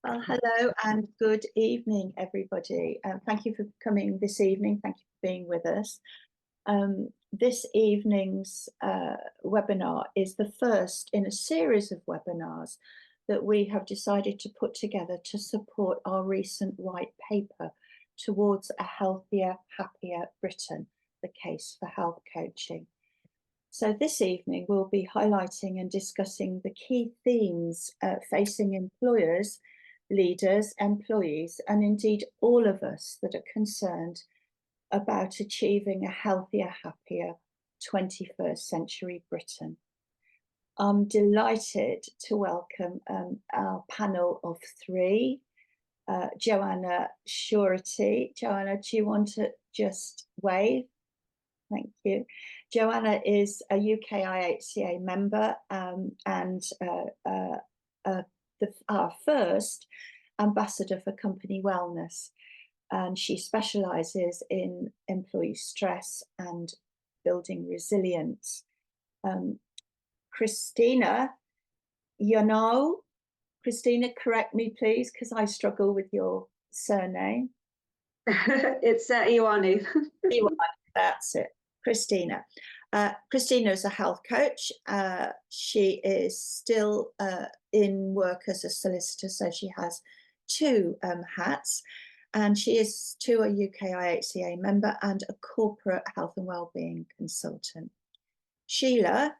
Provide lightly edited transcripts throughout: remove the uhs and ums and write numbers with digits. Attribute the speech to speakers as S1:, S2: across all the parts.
S1: Hello and good evening, everybody. Thank you for coming this evening. Thank you for being with us. This evening's webinar is the first in a series of webinars that we have decided to put together to support our recent white paper towards a healthier, happier Britain, the case for health coaching. So this evening we'll be highlighting and discussing the key themes facing employers, leaders, employees, and indeed all of us that are concerned about achieving a healthier, happier 21st century Britain. I'm delighted to welcome our panel of three. Joanna Surety. Joanna, do you want to just wave? Thank you. Joanna is a UK IHCA member and our first ambassador for company wellness. And she specialises in employee stress and building resilience. Christina, Christina, correct me please, because I struggle with your surname.
S2: It's Ioanu.
S1: Ioanu, that's it. Christina. Christina is a health coach. She is still in work as a solicitor, so she has two hats, and she is too a UK IHCA member and a corporate health and wellbeing consultant. Sheila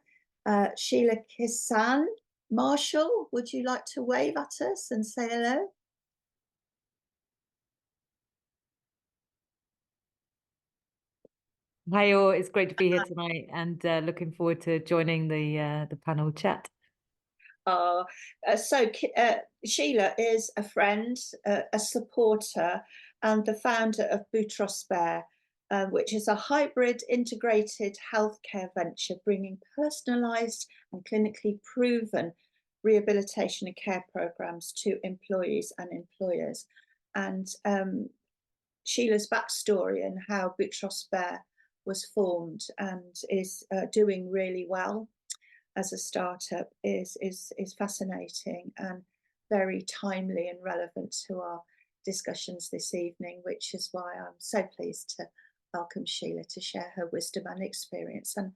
S1: Kisan. Marshall, would you like to wave at us and say hello?
S3: Hi all, it's great to be here tonight and looking forward to joining the panel chat.
S1: Sheila is a friend, a supporter, and the founder of Boutrospare, which is a hybrid integrated healthcare venture bringing personalised and clinically proven rehabilitation and care programmes to employees and employers. And Sheila's backstory and how Boutrospare was formed and is doing really well as a startup is fascinating and very timely and relevant to our discussions this evening, which is why I'm so pleased to welcome Sheila to share her wisdom and experience and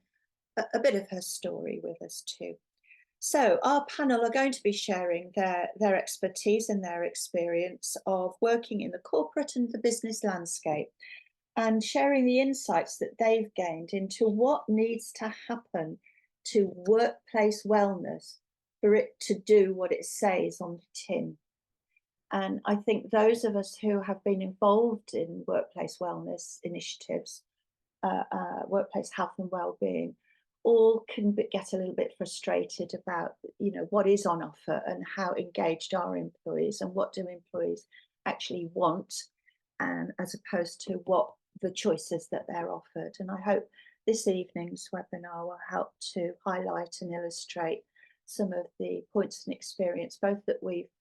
S1: a bit of her story with us too. So our panel are going to be sharing their expertise and their experience of working in the corporate and the business landscape, and sharing the insights that they've gained into what needs to happen to workplace wellness for it to do what it says on the tin. And I think those of us who have been involved in workplace wellness initiatives, workplace health and wellbeing, all can get a little bit frustrated about, what is on offer and how engaged are employees and what do employees actually want, and as opposed to what the choices that they're offered. And I hope this evening's webinar will help to highlight and illustrate some of the points and experience, both that we've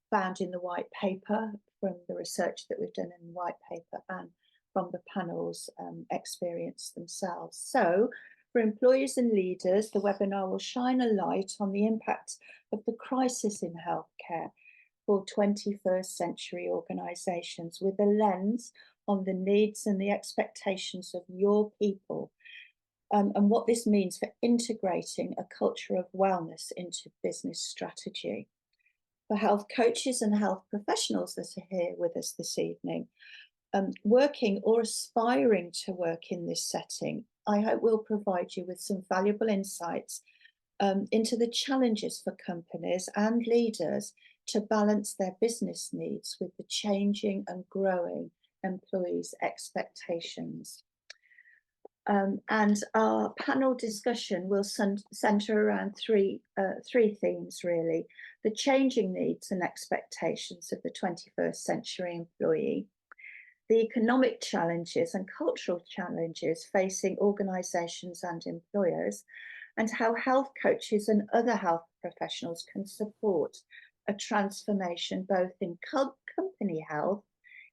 S1: found in the white paper from the research that we've done in the white paper and from the panel's experience themselves. So for employees and leaders, the webinar will shine a light on the impact of the crisis in healthcare for 21st century organisations with a lens on the needs and the expectations of your people, and what this means for integrating a culture of wellness into business strategy. For health coaches and health professionals that are here with us this evening, working or aspiring to work in this setting, I hope we'll provide you with some valuable insights into the challenges for companies and leaders to balance their business needs with the changing and growing employees' expectations. And our panel discussion will centre around three themes really: the changing needs and expectations of the 21st century employee, the economic challenges and cultural challenges facing organisations and employers, and how health coaches and other health professionals can support a transformation both in company health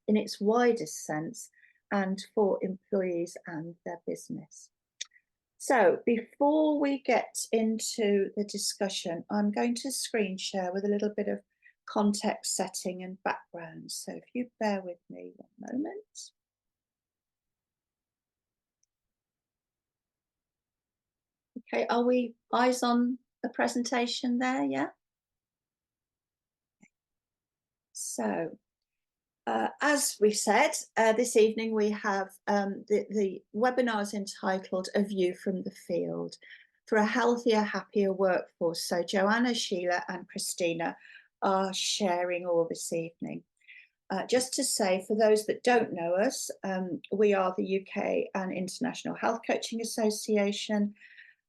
S1: in its widest sense and for employees and their business. So before we get into the discussion, I'm going to screen share with a little bit of context, setting and background. So if you bear with me one moment. Okay, are we eyes on the presentation there? Yeah. So, as we said, this evening we have the webinar is entitled A View from the Field for a Healthier, Happier Workforce. So Joanna, Sheila and Christina are sharing all this evening. Just to say, for those that don't know us, we are the UK and International Health Coaching Association.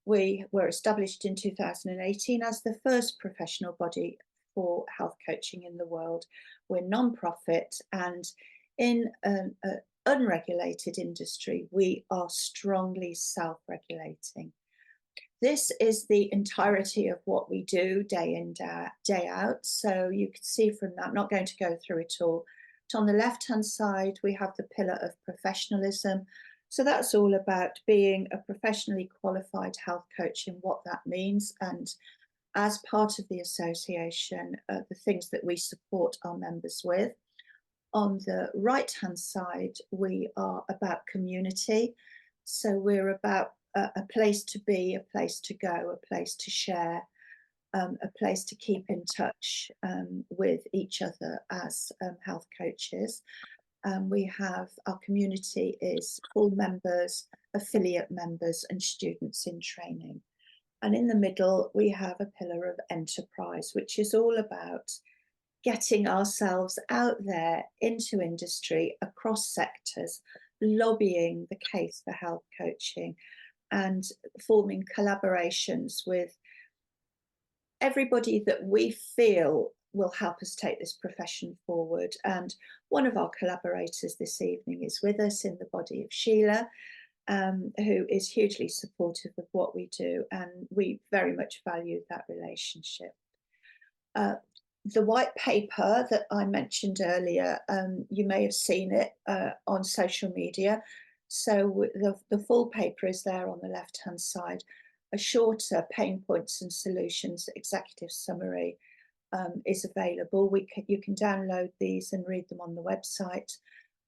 S1: We were established in 2018 as the first professional body for health coaching in the world. We're non-profit, and in an unregulated industry, we are strongly self-regulating. This is the entirety of what we do day in, day out. So you can see from that, I'm not going to go through it all. But on the left-hand side, we have the pillar of professionalism. So that's all about being a professionally qualified health coach and what that means. And as part of the association, the things that we support our members with. On the right-hand side, we are about community. So we're about a place to be, a place to go, a place to share, a place to keep in touch with each other as health coaches. We have our community is full members, affiliate members and students in training. And in the middle, we have a pillar of enterprise, which is all about getting ourselves out there into industry across sectors, lobbying the case for health coaching and forming collaborations with everybody that we feel will help us take this profession forward. And one of our collaborators this evening is with us in the body of Sheila, who is hugely supportive of what we do, and we very much value that relationship. The white paper that I mentioned earlier, you may have seen it on social media. So the full paper is there on the left-hand side. A shorter pain points and solutions executive summary is available. You can download these and read them on the website.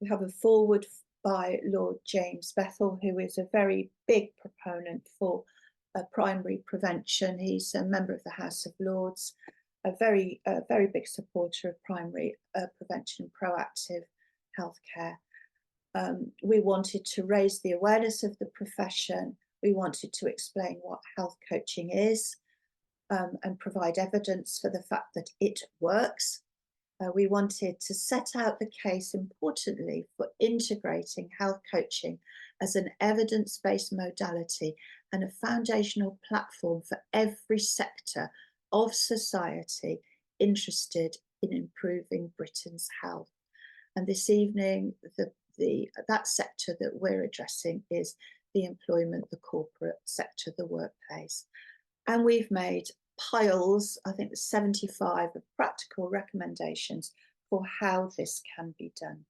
S1: We have a foreword by Lord James Bethell, who is a very big proponent for primary prevention. He's a member of the House of Lords, a very big supporter of primary prevention and proactive healthcare. We wanted to raise the awareness of the profession. We wanted to explain what health coaching is and provide evidence for the fact that it works. We wanted to set out the case, importantly, for integrating health coaching as an evidence-based modality and a foundational platform for every sector of society interested in improving Britain's health. And this evening, that sector that we're addressing is the employment, the corporate sector, the workplace. And we've made piles, I think 75 of practical recommendations for how this can be done.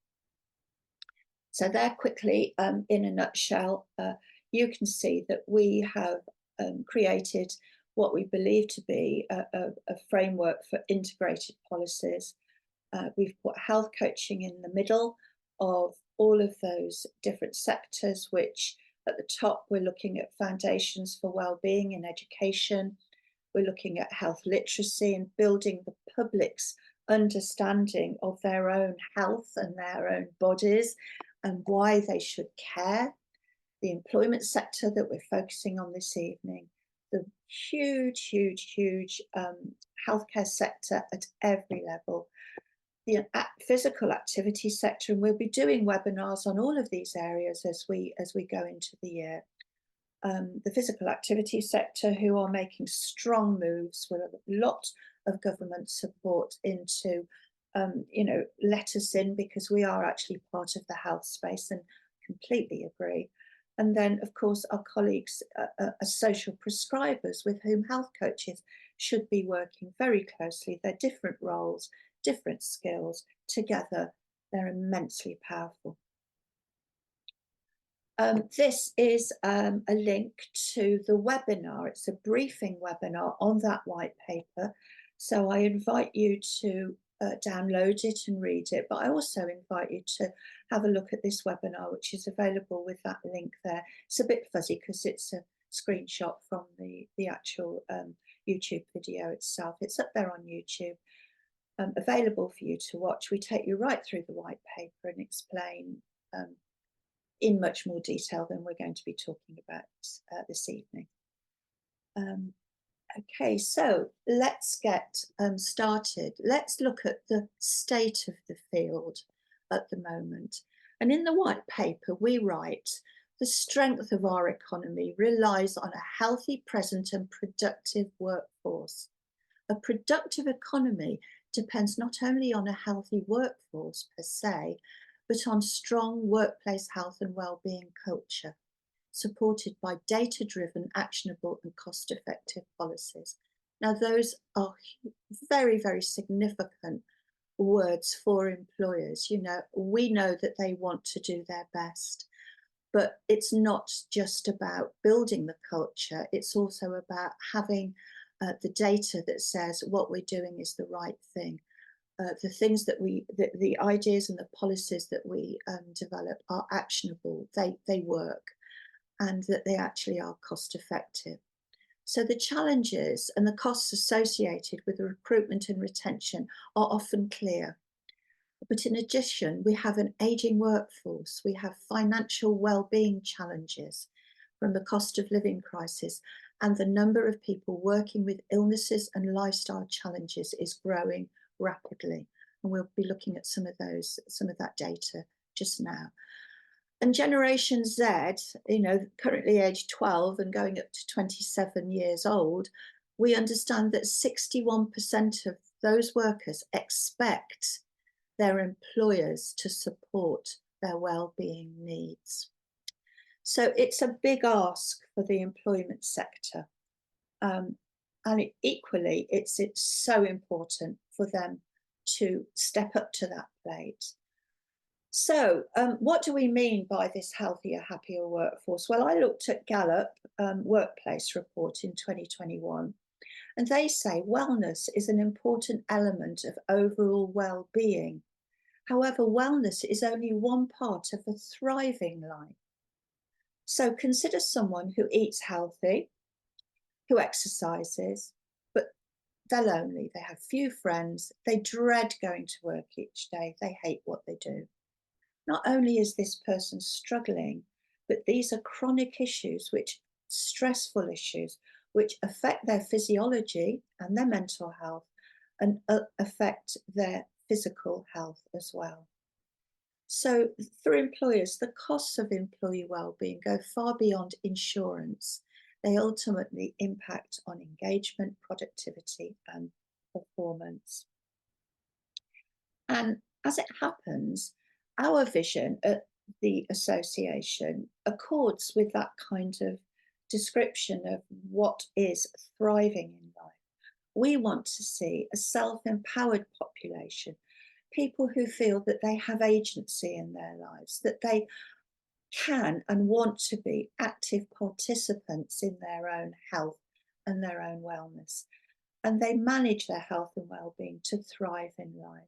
S1: So there quickly, in a nutshell, you can see that we have created what we believe to be a framework for integrated policies. We've put health coaching in the middle of all of those different sectors, which at the top, we're looking at foundations for well-being in education. We're looking at health literacy and building the public's understanding of their own health and their own bodies and why they should care. The employment sector that we're focusing on this evening, the huge healthcare sector at every level, the physical activity sector, and we'll be doing webinars on all of these areas as we go into the year. The physical activity sector, who are making strong moves with a lot of government support into, let us in, because we are actually part of the health space and completely agree. And then, of course, our colleagues as social prescribers with whom health coaches should be working very closely. They're different roles, different skills. Together, they're immensely powerful. This is a link to the webinar. It's a briefing webinar on that white paper. So I invite you to download it and read it, but I also invite you to have a look at this webinar, which is available with that link there. It's a bit fuzzy because it's a screenshot from the actual YouTube video itself. It's up there on YouTube, available for you to watch. We take you right through the white paper and explain in much more detail than we're going to be talking about this evening. Okay, so let's get started. Let's look at the state of the field at the moment. And in the white paper, we write, the strength of our economy relies on a healthy, present and productive workforce. A productive economy depends not only on a healthy workforce per se, but on strong workplace health and well-being culture, supported by data-driven, actionable and cost-effective policies. Now, those are very, very significant words for employers. You know, we know that they want to do their best, but it's not just about building the culture. It's also about having the data that says what we're doing is the right thing. The things that the ideas and the policies that we develop are actionable, they work, and that they actually are cost effective. So the challenges and the costs associated with the recruitment and retention are often clear. But in addition, we have an aging workforce, we have financial well-being challenges from the cost of living crisis, and the number of people working with illnesses and lifestyle challenges is growing rapidly. And we'll be looking at some of that data just now. And Generation Z, you know, currently aged 12 and going up to 27 years old, we understand that 61% of those workers expect their employers to support their well-being needs. So it's a big ask for the employment sector. And equally, it's so important for them to step up to that plate. So what do we mean by this healthier, happier workforce? Well, I looked at Gallup workplace report in 2021, and they say wellness is an important element of overall well-being. However, wellness is only one part of a thriving life. So consider someone who eats healthy, who exercises, but they're lonely, they have few friends, they dread going to work each day, they hate what they do. Not only is this person struggling, but these are chronic issues, stressful issues, which affect their physiology and their mental health and affect their physical health as well. So for employers, the costs of employee well-being go far beyond insurance. They ultimately impact on engagement, productivity and performance. And as it happens, our vision at the association accords with that kind of description of what is thriving in life. We want to see a self-empowered population, people who feel that they have agency in their lives, that they can and want to be active participants in their own health and their own wellness, and they manage their health and well-being to thrive in life.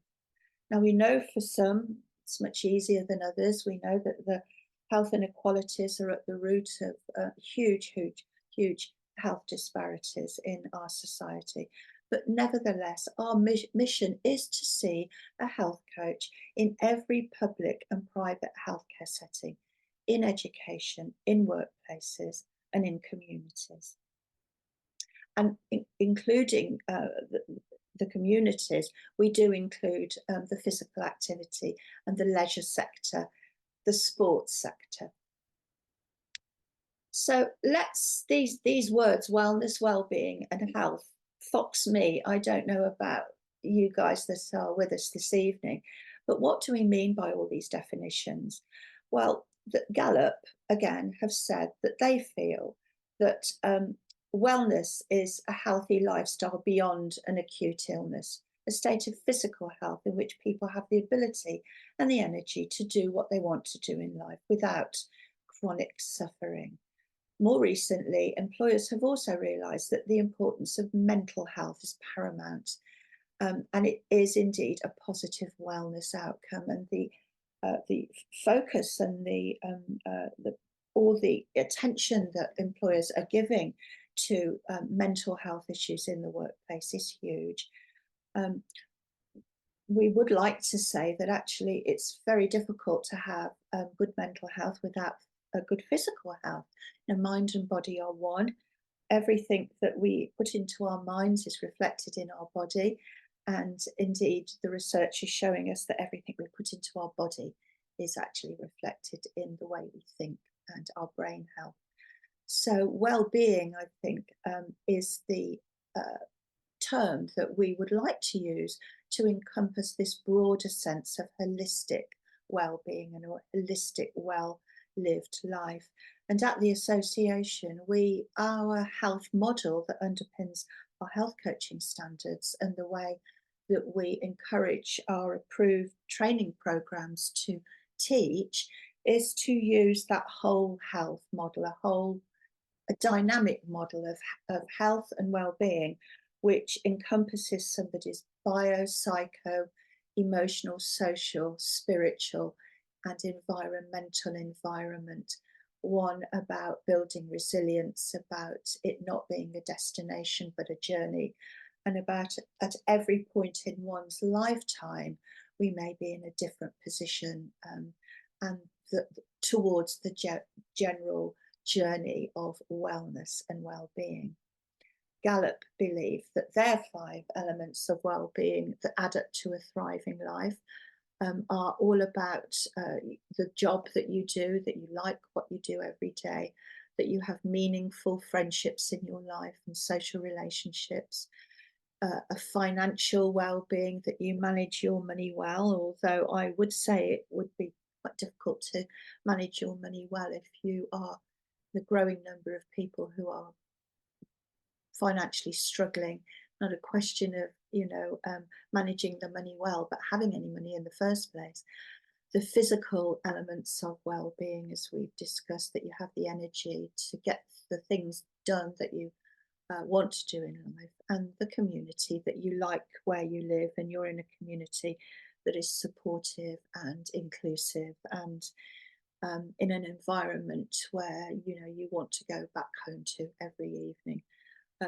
S1: Now, we know for some it's much easier than others. We know that the health inequalities are at the root of huge health disparities in our society. But nevertheless, our mission is to see a health coach in every public and private healthcare setting, in education, in workplaces, and in communities. And including the communities, we do include the physical activity and the leisure sector, the sports sector. So these words, wellness, well-being and health, fox me. I don't know about you guys that are with us this evening, but what do we mean by all these definitions? Well, Gallup, again, have said that they feel that wellness is a healthy lifestyle beyond an acute illness, a state of physical health in which people have the ability and the energy to do what they want to do in life without chronic suffering. more recently, employers have also realised that the importance of mental health is paramount, and it is indeed a positive wellness outcome. And the focus and all the attention that employers are giving to mental health issues in the workplace is huge. We would like to say that actually it's very difficult to have good mental health without a good physical health. Mind and body are one. Everything that we put into our minds is reflected in our body. And indeed, the research is showing us that everything we put into our body is actually reflected in the way we think and our brain health. So well-being, I think, is the term that we would like to use to encompass this broader sense of holistic well-being and a holistic, well-lived life. And at the association, our health model that underpins our health coaching standards and the way that we encourage our approved training programs to teach is to use that whole health model, a dynamic model of health and well-being, which encompasses somebody's bio, psycho, emotional, social, spiritual, and environmental environment. One about building resilience, about it not being a destination but a journey, and about at every point in one's lifetime we may be in a different position and towards the general journey of wellness and well-being. Gallup believe that their 5 elements of well-being that add up to a thriving life are all about the job that you do, that you like what you do every day, that you have meaningful friendships in your life and social relationships, a financial well-being, that you manage your money well, although I would say it would be quite difficult to manage your money well if you are the growing number of people who are financially struggling. Not a question of managing the money well, but having any money in the first place. The physical elements of well-being, as we've discussed, that you have the energy to get the things done that you want to do in life, and the community, that you like where you live and you're in a community that is supportive and inclusive and in an environment where you want to go back home to every evening.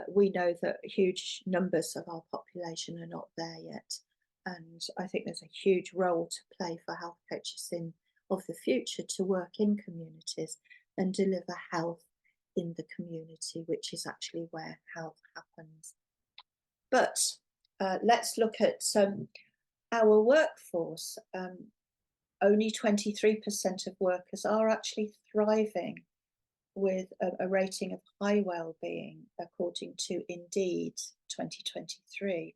S1: We know that huge numbers of our population are not there yet, and I think there's a huge role to play for health coaches of the future to work in communities and deliver health in the community, which is actually where health happens. But let's look at our workforce. Only 23% of workers are actually thriving with a rating of high well-being, according to Indeed 2023.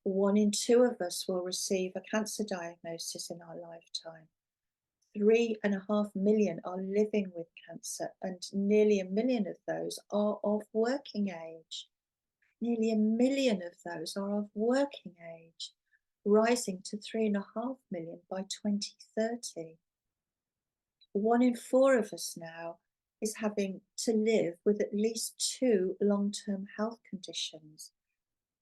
S1: 1 in 2 of us will receive a cancer diagnosis in our lifetime. 3.5 million are living with cancer, and nearly 1 million of those are of working age. Nearly 1 million of those are of working age, rising to 3.5 million by 2030. 1 in 4 of us now is having to live with at least 2 long-term health conditions,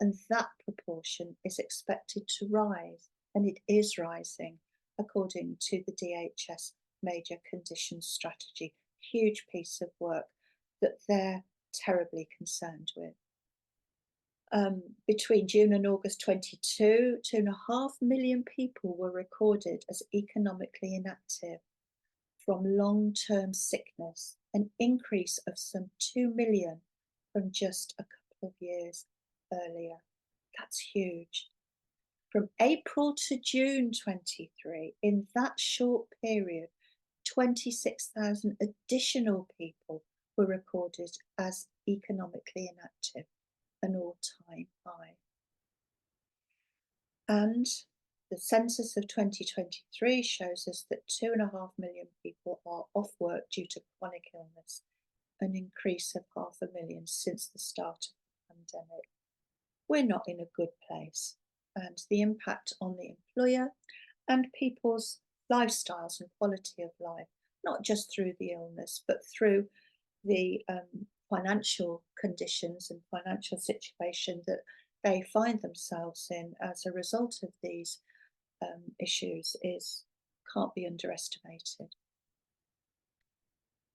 S1: and that proportion is expected to rise, and it is rising according to the DHS Major Conditions Strategy. Huge piece of work that they're terribly concerned with. Between June and August 22, 2.5 million people were recorded as economically inactive from long-term sickness, an increase of some 2 million from just a couple of years earlier. That's huge. From April to June 23, in that short period, 26,000 additional people were recorded as economically inactive, an all-time high. And the census of 2023 shows us that 2.5 million people are off work due to chronic illness, an increase of 500,000 since the start of the pandemic. We're not in a good place, and the impact on the employer and people's lifestyles and quality of life, not just through the illness, but through the financial conditions and financial situation that they find themselves in as a result of these issues can't be underestimated.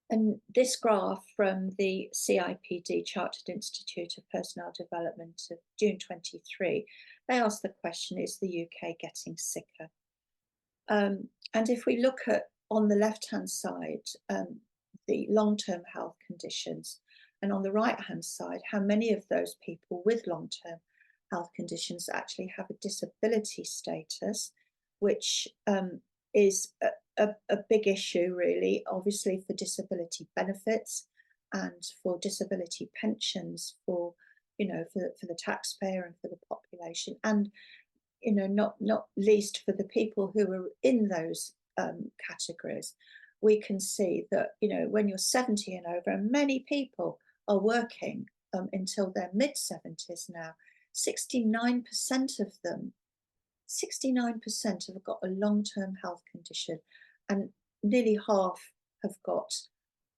S1: And this graph from the CIPD, Chartered Institute of Personnel Development, of June 23, they asked the question, is the UK getting sicker? And if we look at, on the left-hand side, the long-term health conditions, and on the right-hand side, how many of those people with long-term health conditions actually have a disability status, which is a big issue, really, obviously, for disability benefits and for disability pensions, for the taxpayer and for the population, and not least for the people who are in those categories. We can see that when you're 70 and over, and many people are working until their mid-70s now, 69% of them, 69% have got a long-term health condition, and nearly half have got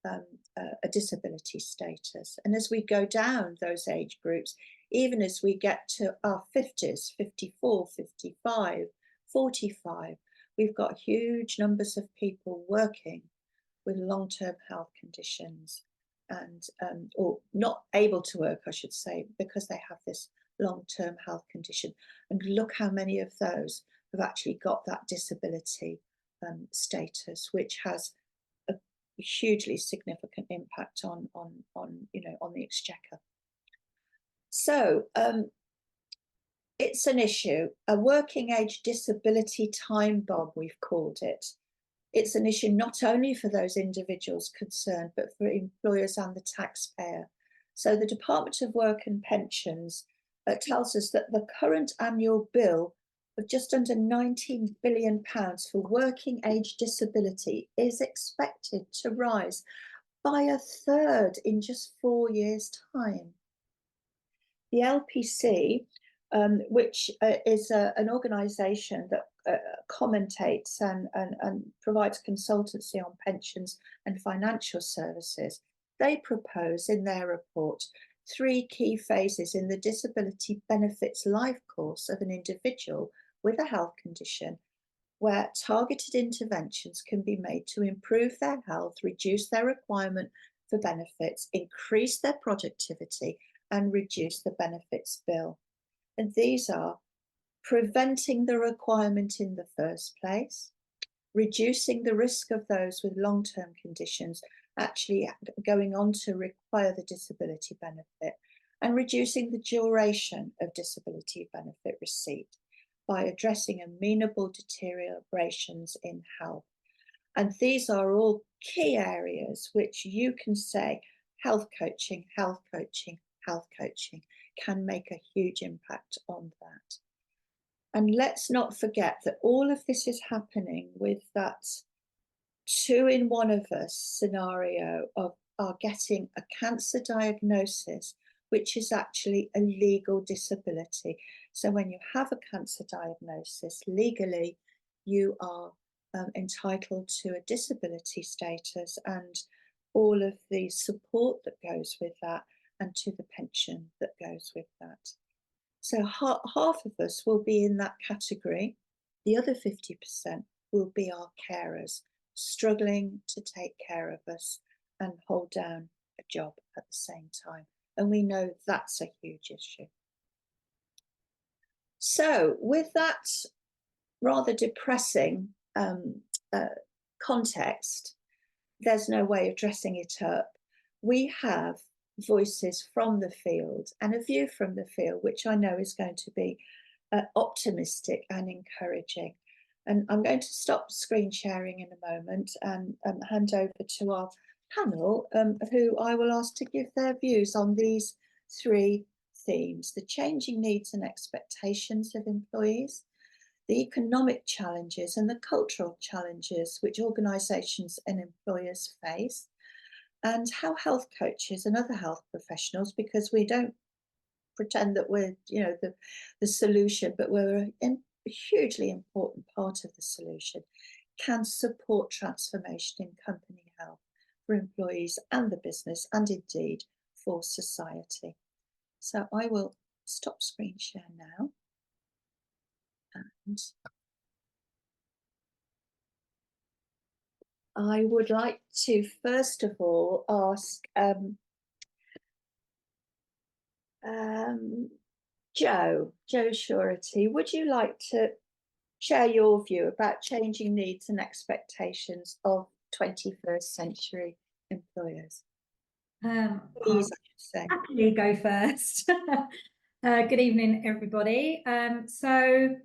S1: a disability status. And as we go down those age groups, even as we get to our 50s, 54, 55, 45, we've got huge numbers of people working with long-term health conditions and or not able to work, I should say, because they have this long-term health condition. And look how many of those have actually got that disability status, which has a hugely significant impact on the exchequer. So it's an issue, a working age disability time bomb, we've called it. It's an issue not only for those individuals concerned, but for employers and the taxpayer. So the Department of Work and Pensions tells us that the current annual bill of just under £19 billion for working age disability is expected to rise by a third in just 4 years' time. The LPC, which is an organisation that commentates and provides consultancy on pensions and financial services, they propose in their report 3 key phases in the disability benefits life course of an individual with a health condition, where targeted interventions can be made to improve their health, reduce their requirement for benefits, increase their productivity, and reduce the benefits bill. And these are preventing the requirement in the first place, reducing the risk of those with long-term conditions actually going on to require the disability benefit, and reducing the duration of disability benefit receipt by addressing amenable deteriorations in health. And these are all key areas which you can say health coaching, health coaching, health coaching can make a huge impact on that. And let's not forget that all of this is happening with that 2 in 1 of us scenario of are getting a cancer diagnosis, which is actually a legal disability. So when you have a cancer diagnosis, legally, you are entitled to a disability status and all of the support that goes with that, and to the pension that goes with that. So half of us will be in that category. The other 50% will be our carers, struggling to take care of us and hold down a job at the same time. And we know that's a huge issue. So with that rather depressing context, there's no way of dressing it up. We have voices from the field and a view from the field, which I know is going to be optimistic and encouraging. And I'm going to stop screen sharing in a moment and hand over to our panel, who I will ask to give their views on these 3 themes: the changing needs and expectations of employees, the economic challenges and the cultural challenges which organisations and employers face, and how health coaches and other health professionals, because we don't pretend that we're the solution, but we're a hugely important part of the solution, can support transformation in company health for employees and the business, and indeed for society. So I will stop screen share now. And I would like to first of all ask Jo Surety, would you like to share your view about changing needs and expectations of 21st century employers?
S4: I'll
S1: Please, I should say.
S4: happily go first. Good evening, everybody. So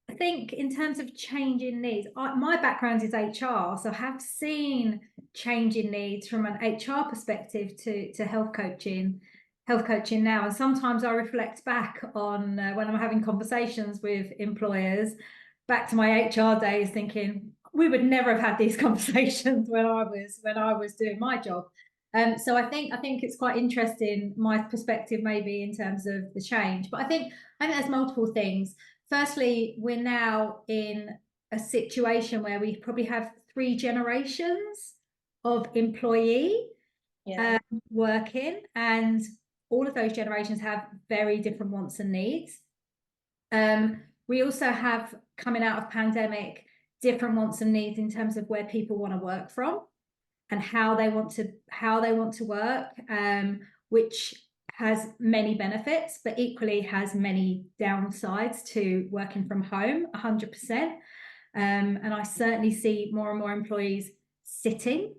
S4: I think in terms of changing needs, my background is HR, so I have seen changing needs from an HR perspective to health coaching now. And sometimes I reflect back on when I'm having conversations with employers, back to my HR days, thinking we would never have had these conversations when I was doing my job. So I think it's quite interesting, my perspective maybe in terms of the change. But I think there's multiple things. Firstly, we're now in a situation where we probably have 3 generations of employee working, and all of those generations have very different wants and needs. We also have, coming out of pandemic, different wants and needs in terms of where people want to work from and how they want to work, which has many benefits, but equally has many downsides to working from home, 100%. And I certainly see more and more employees sitting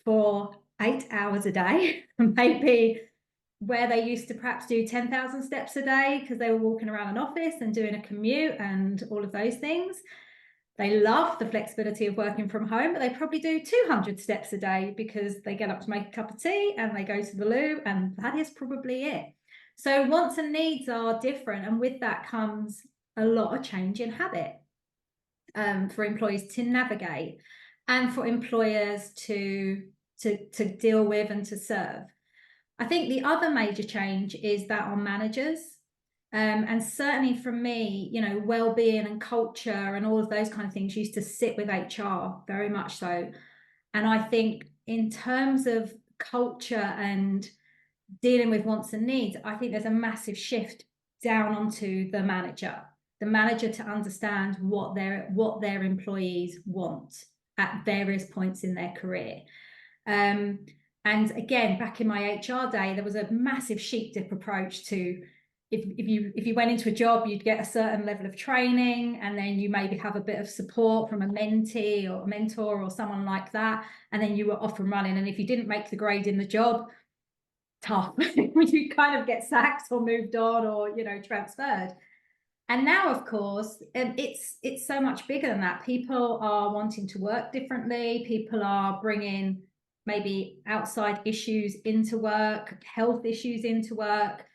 S4: for 8 hours a day, maybe where they used to perhaps do 10,000 steps a day because they were walking around an office and doing a commute and all of those things. They love the flexibility of working from home, but they probably do 200 steps a day because they get up to make a cup of tea and they go to the loo, and that is probably it. So wants and needs are different, and with that comes a lot of change in habit for employees to navigate and for employers to deal with and to serve. I think the other major change is that on managers. And certainly for me, you know, well-being and culture and all of those kind of things used to sit with HR, very much so. And I think in terms of culture and dealing with wants and needs, I think there's a massive shift down onto the manager to understand what their employees want at various points in their career. And again, back in my HR day, there was a massive sheep dip approach to, if you went into a job, you'd get a certain level of training, and then you maybe have a bit of support from a mentee or a mentor or someone like that, and then you were off and running. And if you didn't make the grade in the job, tough. You kind of get sacked or moved on or, you know, transferred. And now, of course, it's so much bigger than that. People are wanting to work differently. People are bringing maybe outside issues into work, health issues into work,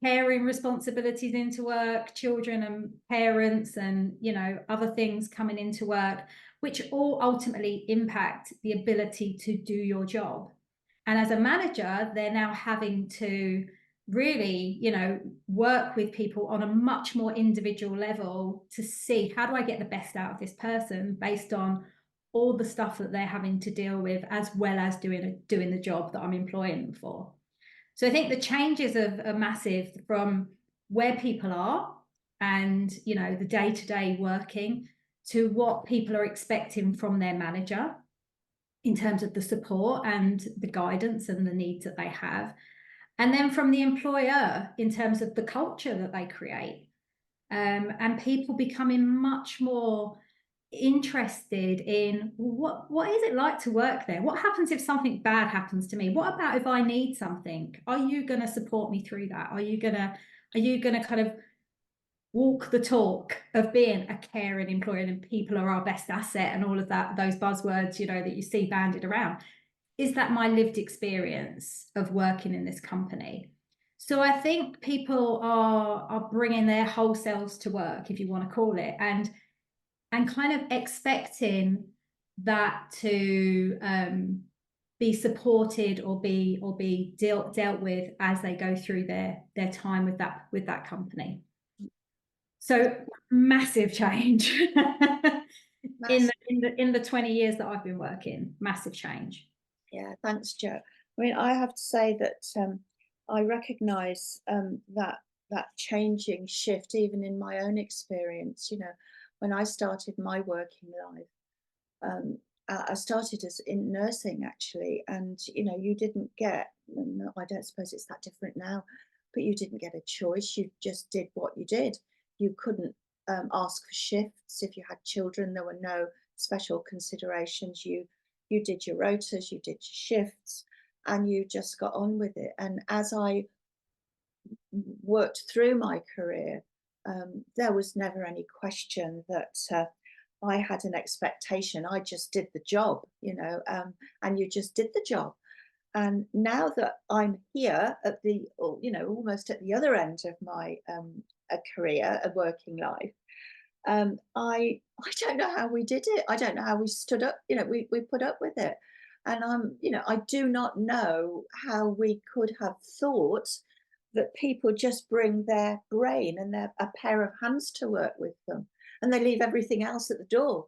S4: caring responsibilities into work, children and parents, and, you know, other things coming into work, which all ultimately impact the ability to do your job. And as a manager, they're now having to really, you know, work with people on a much more individual level to see, how do I get the best out of this person based on all the stuff that they're having to deal with, as well as doing the job that I'm employing them for. So I think the changes are massive, from where people are and, you know, the day-to-day working, to what people are expecting from their manager in terms of the support and the guidance and the needs that they have. And then from the employer in terms of the culture that they create, and people becoming much more interested in what is it like to work there? What happens if something bad happens to me? What about if I need something? Are you going to support me through that? Are you going to kind of walk the talk of being a caring employer, and people are our best asset and all of that, those buzzwords, you know, that you see bandied around? Is that my lived experience of working in this company? So I think people are bringing their whole selves to work, if you want to call it, and kind of expecting that to be supported or be dealt with as they go through their time with that company. So massive change in the 20 years that I've been working, massive change.
S1: Yeah, thanks, Joe. I mean, I have to say that I recognise that changing shift, even in my own experience. You know, when I started my working life, um, I started as in nursing actually, and you know, you didn't get. No, I don't suppose it's that different now, but you didn't get a choice. You just did what you did. You couldn't ask for shifts if you had children. There were no special considerations. You did your rotas, you did your shifts, and you just got on with it. And as I worked through my career, there was never any question that I had an expectation. I just did the job, you know, and you just did the job. And now that I'm here at the, you know, almost at the other end of my a career, a working life, I don't know how we did it. I don't know how we stood up. You know, we put up with it, and you know, I do not know how we could have thought that people just bring their brain and a pair of hands to work with them, and they leave everything else at the door.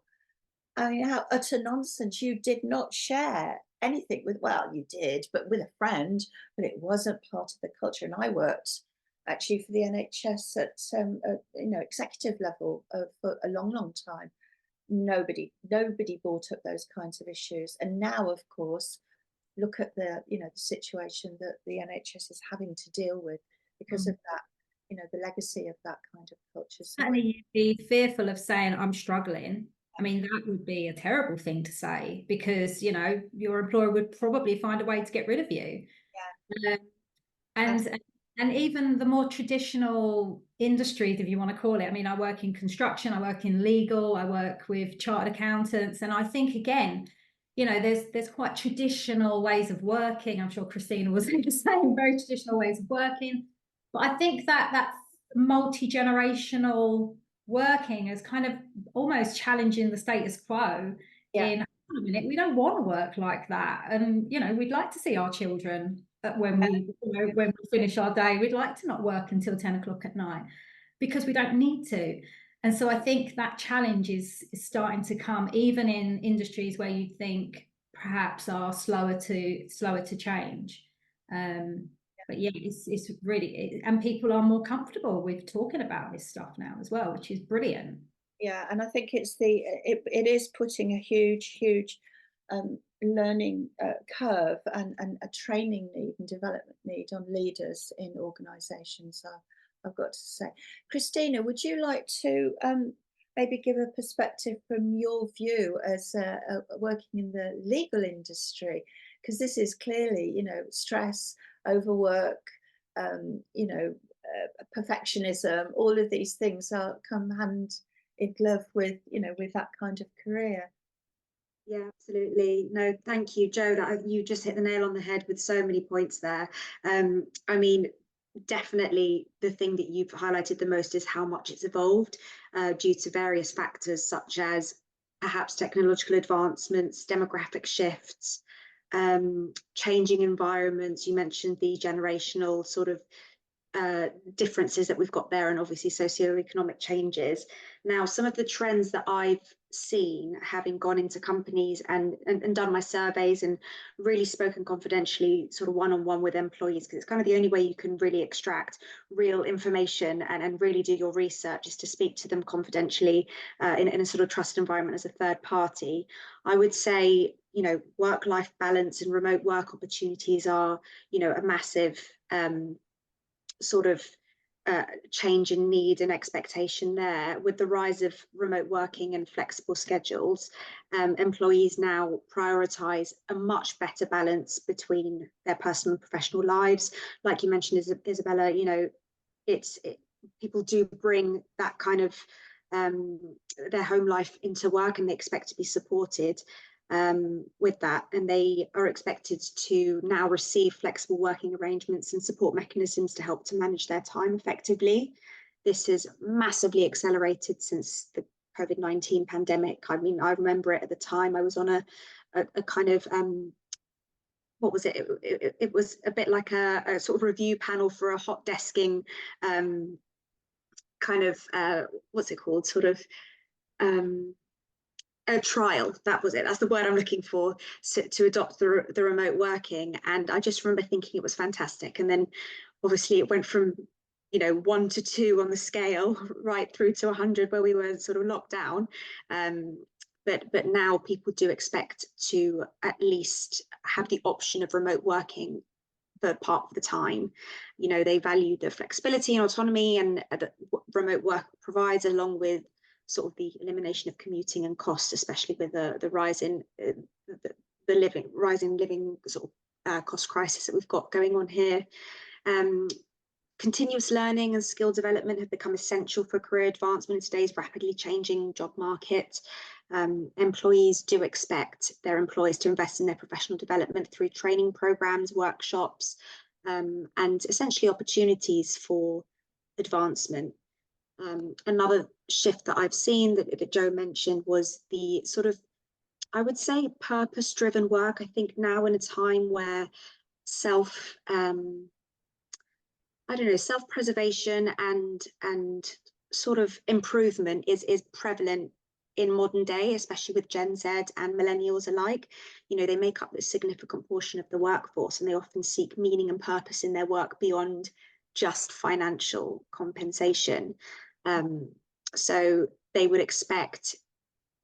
S1: I mean, how utter nonsense. You did not share anything with, well, you did, but with a friend, but it wasn't part of the culture. And I worked actually for the NHS at, you know, executive level for a long, long time. Nobody brought up those kinds of issues. And now, of course, look at the, you know, the situation that the NHS is having to deal with because of that, you know, the legacy of that kind of culture. So
S4: Certainly, you'd be fearful of saying, I'm struggling. I mean, that would be a terrible thing to say because, you know, your employer would probably find a way to get rid of you.
S1: yeah,
S4: And even the more traditional industries, if you want to call it. I mean, I work in construction, I work in legal, I work with chartered accountants, and I think again, you know, there's quite traditional ways of working. I'm sure Christina was the same, very traditional ways of working. But I think that multi-generational working is kind of almost challenging the status quo.
S1: yeah.
S4: In a minute, we don't want to work like that, and you know, we'd like to see our children when we, you know, when we finish our day, we'd like to not work until 10 o'clock at night because we don't need to. And so I think that challenge is starting to come even in industries where you think perhaps are slower to change. But yeah, it's really, and people are more comfortable with talking about this stuff now as well, which is brilliant.
S1: Yeah, and I think it is putting a huge learning curve and a training need and development need on leaders in organisations. I've got to say, Christina, would you like to maybe give a perspective from your view as working in the legal industry? Because this is clearly, you know, stress, overwork, you know, perfectionism. All of these things come hand in glove with, you know, with that kind of career.
S2: Yeah, absolutely. No, thank you, Joe. You just hit the nail on the head with so many points there. I mean, definitely the thing that you've highlighted the most is how much it's evolved due to various factors such as perhaps technological advancements, demographic shifts, changing environments. You mentioned the generational sort of differences that we've got there, and obviously socioeconomic changes. Now, some of the trends that I've seen, having gone into companies and done my surveys and really spoken confidentially, sort of one-on-one with employees, because it's kind of the only way you can really extract real information and really do your research, is to speak to them confidentially in a sort of trust environment as a third party. I would say, you know, work-life balance and remote work opportunities are, you know, a massive sort of change in need and expectation there. With the rise of remote working and flexible schedules, employees now prioritize a much better balance between their personal and professional lives. Like you mentioned, Isabella, you know, people do bring that kind of their home life into work, and they expect to be supported with that, and they are expected to now receive flexible working arrangements and support mechanisms to help to manage their time effectively. This has massively accelerated since the COVID-19 pandemic. I mean, I remember it at the time. I was on a kind of what was it? It was a bit like a sort of review panel for a hot desking kind of what's it called? Sort of a trial, that was it, that's the word I'm looking for, to adopt the remote working. And I just remember thinking it was fantastic. And then obviously it went from 1 to 2 on the scale right through to 100 where we were sort of locked down. But now people do expect to at least have the option of remote working for part of the time. They value the flexibility and autonomy and that remote work provides, along with sort of the elimination of commuting and costs, especially with the rise in rising living sort of cost crisis that we've got going on here. Continuous learning and skill development have become essential for career advancement in today's rapidly changing job market. Employees do expect their employers to invest in their professional development through training programs, workshops, and essentially opportunities for advancement. Another shift that I've seen that Joe mentioned was the sort of, I would say, purpose-driven work. I think now in a time where self-preservation and sort of improvement is prevalent in modern day, especially with Gen Z and millennials alike. They make up a significant portion of the workforce, and they often seek meaning and purpose in their work beyond just financial compensation. So they would expect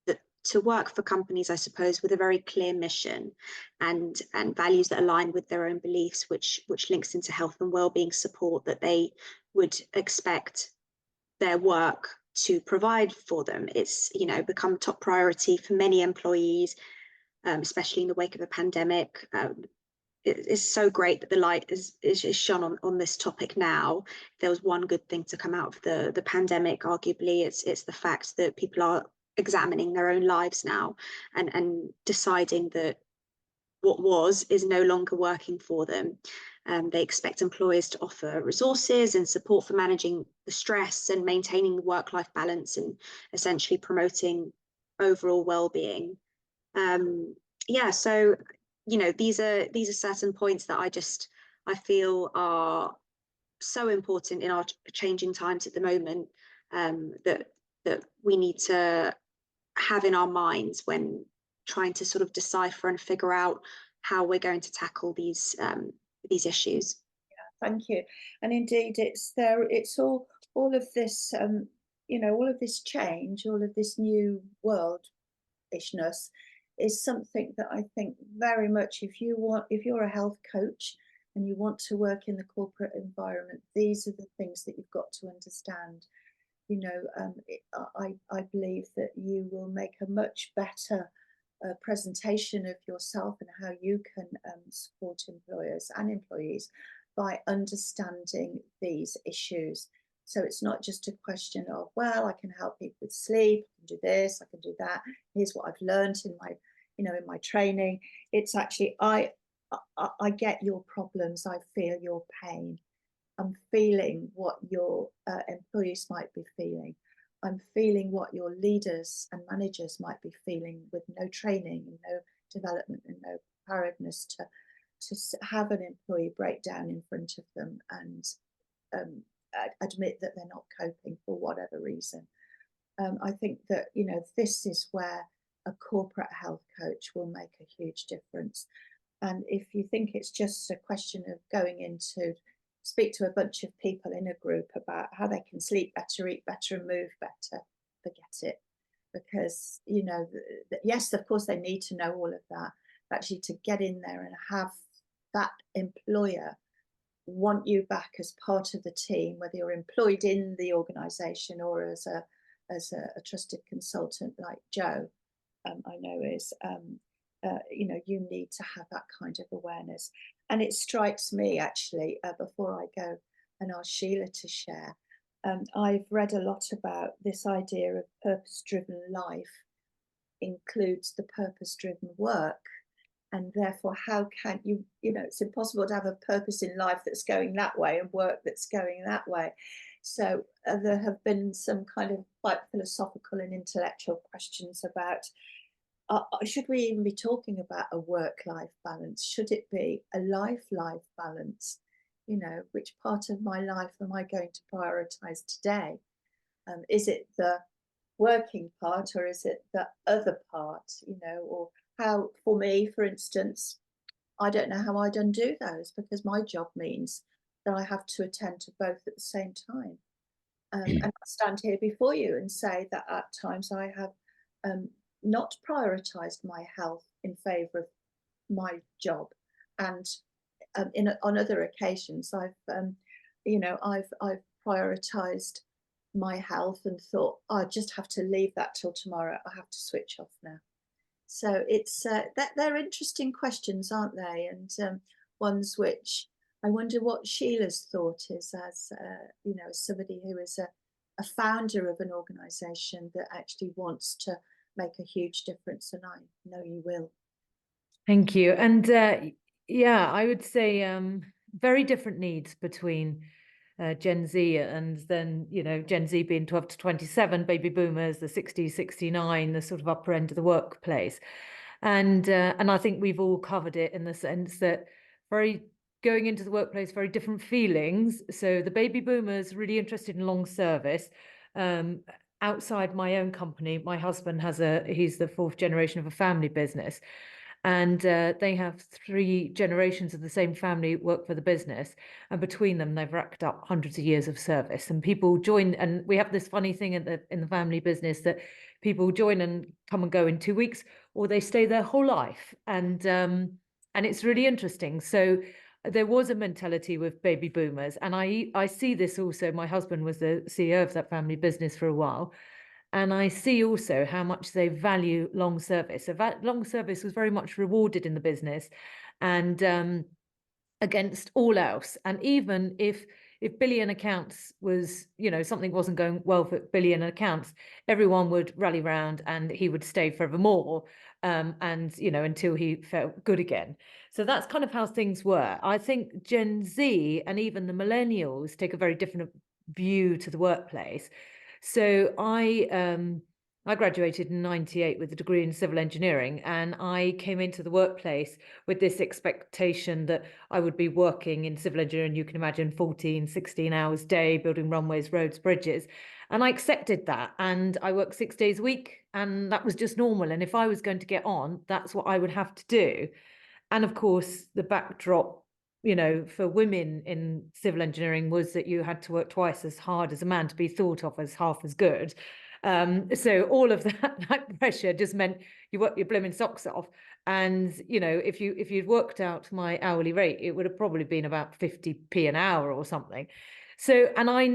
S2: that to work for companies, I suppose, with a very clear mission and values that align with their own beliefs, which links into health and well-being support that they would expect their work to provide for them. It's become top priority for many employees, especially in the wake of a pandemic. It's so great that the light is shone on this topic now. If there was one good thing to come out of the pandemic, arguably it's the fact that people are examining their own lives now and deciding that what is no longer working for them. They expect employers to offer resources and support for managing the stress and maintaining the work-life balance and essentially promoting overall well-being. So these are certain points that I feel are so important in our changing times at the moment, that we need to have in our minds when trying to sort of decipher and figure out how we're going to tackle these issues.
S1: Thank you. And indeed, it's all of this, all of this change, all of this new world-ishness is something that I think very much, if you're a health coach and you want to work in the corporate environment, these are the things that you've got to understand. I believe that you will make a much better presentation of yourself and how you can support employers and employees by understanding these issues. So it's not just a question of, well, I can help people with sleep, I can do this, I can do that. Here's what I've learned in my training. It's actually, I get your problems, I feel your pain. I'm feeling what your employees might be feeling. I'm feeling what your leaders and managers might be feeling with no training and no development and no preparedness to have an employee break down in front of them and admit that they're not coping for whatever reason. I think that, this is where a corporate health coach will make a huge difference. And if you think it's just a question of going into speak to a bunch of people in a group about how they can sleep better, eat better, and move better, forget it. Because, yes, of course, they need to know all of that. But actually, to get in there and have that employer want you back as part of the team, whether you're employed in the organisation or as a trusted consultant like Joe, I know is, you need to have that kind of awareness. And it strikes me, actually, before I go and ask Sheila to share, I've read a lot about this idea of purpose-driven life includes the purpose-driven work. And therefore, how can you, it's impossible to have a purpose in life that's going that way and work that's going that way. So there have been some kind of quite philosophical and intellectual questions about, should we even be talking about a work-life balance? Should it be a life-life balance? Which part of my life am I going to prioritize today? Is it the working part, or is it the other part, you know, or how, for me, for instance, I don't know how I'd undo those because my job means that I have to attend to both at the same time. And I stand here before you and say that at times I have not prioritised my health in favour of my job, and on other occasions I've I've prioritised my health and thought, oh, I just have to leave that till tomorrow. I have to switch off now. So it's they're interesting questions, aren't they? And ones which I wonder what Sheila's thought is as as somebody who is a founder of an organisation that actually wants to make a huge difference, and I know you will.
S3: Thank you. And yeah, I would say very different needs between Gen Z and then, Gen Z being 12 to 27, baby boomers, the 60, 69, the sort of upper end of the workplace. And I think we've all covered it in the sense that going into the workplace, very different feelings. So the baby boomers really interested in long service. Outside my own company, my husband he's the fourth generation of a family business. And they have 3 generations of the same family work for the business, and between them they've racked up hundreds of years of service. And people join, and we have this funny thing in the family business that people join and come and go in 2 weeks, or they stay their whole life, and it's really interesting. So there was a mentality with baby boomers, and I see this also. My husband was the CEO of that family business for a while. And I see also how much they value long service. So that long service was very much rewarded in the business, and against all else. And even if Billy and accounts was, something wasn't going well for Billy and accounts, everyone would rally round and he would stay forevermore, and until he felt good again. So that's kind of how things were. I think Gen Z and even the millennials take a very different view to the workplace. So I graduated in 98 with a degree in civil engineering, and I came into the workplace with this expectation that I would be working in civil engineering, you can imagine 14, 16 hours a day, building runways, roads, bridges. And I accepted that, and I worked 6 days a week, and that was just normal. And if I was going to get on, that's what I would have to do. And of course, the backdrop, for women in civil engineering was that you had to work twice as hard as a man to be thought of as half as good. So all of that pressure just meant you work your blooming socks off. And, if you'd worked out my hourly rate, it would have probably been about 50p an hour or something. So, and I,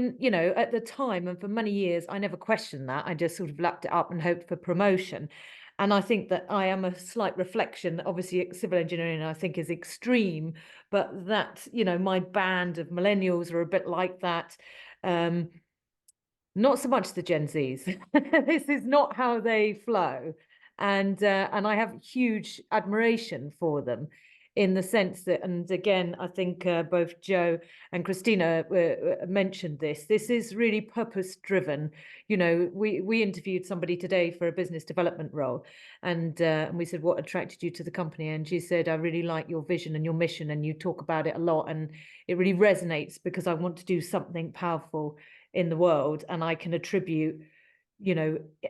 S3: at the time and for many years, I never questioned that. I just sort of lapped it up and hoped for promotion. And I think that I am a slight reflection. Obviously, civil engineering, I think, is extreme, but that, my band of millennials are a bit like that. Not so much the Gen Zs. This is not how they flow. And I have huge admiration for them in the sense that, and again, I think both Joe and Christina mentioned this. This is really purpose driven. We interviewed somebody today for a business development role, and we said, what attracted you to the company? And she said, I really like your vision and your mission, and you talk about it a lot, and it really resonates because I want to do something powerful in the world, and I can attribute,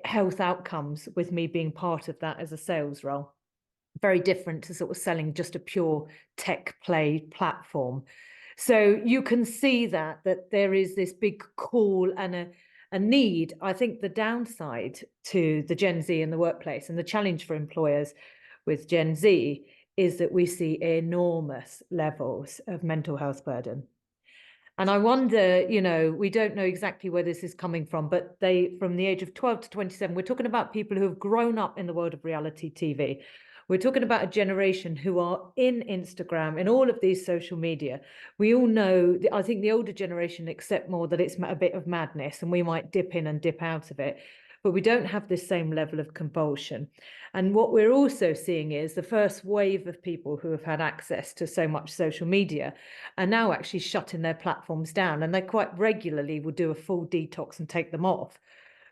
S3: health outcomes with me being part of that as a sales role. Very different to sort of selling just a pure tech play platform. So you can see that there is this big call and a need. I think the downside to the Gen Z in the workplace and the challenge for employers with Gen Z is that we see enormous levels of mental health burden. And I wonder, we don't know exactly where this is coming from, but from the age of 12 to 27, we're talking about people who have grown up in the world of reality TV. We're talking about a generation who are in Instagram, in all of these social media. We all know, I think the older generation accept more that it's a bit of madness and we might dip in and dip out of it, but we don't have this same level of compulsion. And what we're also seeing is the first wave of people who have had access to so much social media are now actually shutting their platforms down, and they quite regularly will do a full detox and take them off.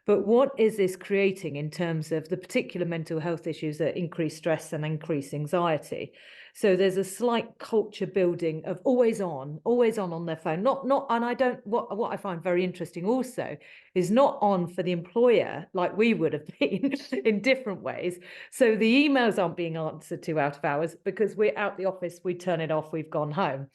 S3: But what is this creating in terms of the particular mental health issues that increase stress and increase anxiety? So there's a slight culture building of always on their phone. And I don't, what I find very interesting also is not on for the employer like we would have been in different ways. So the emails aren't being answered to out of hours because we're out the office, we turn it off, we've gone home.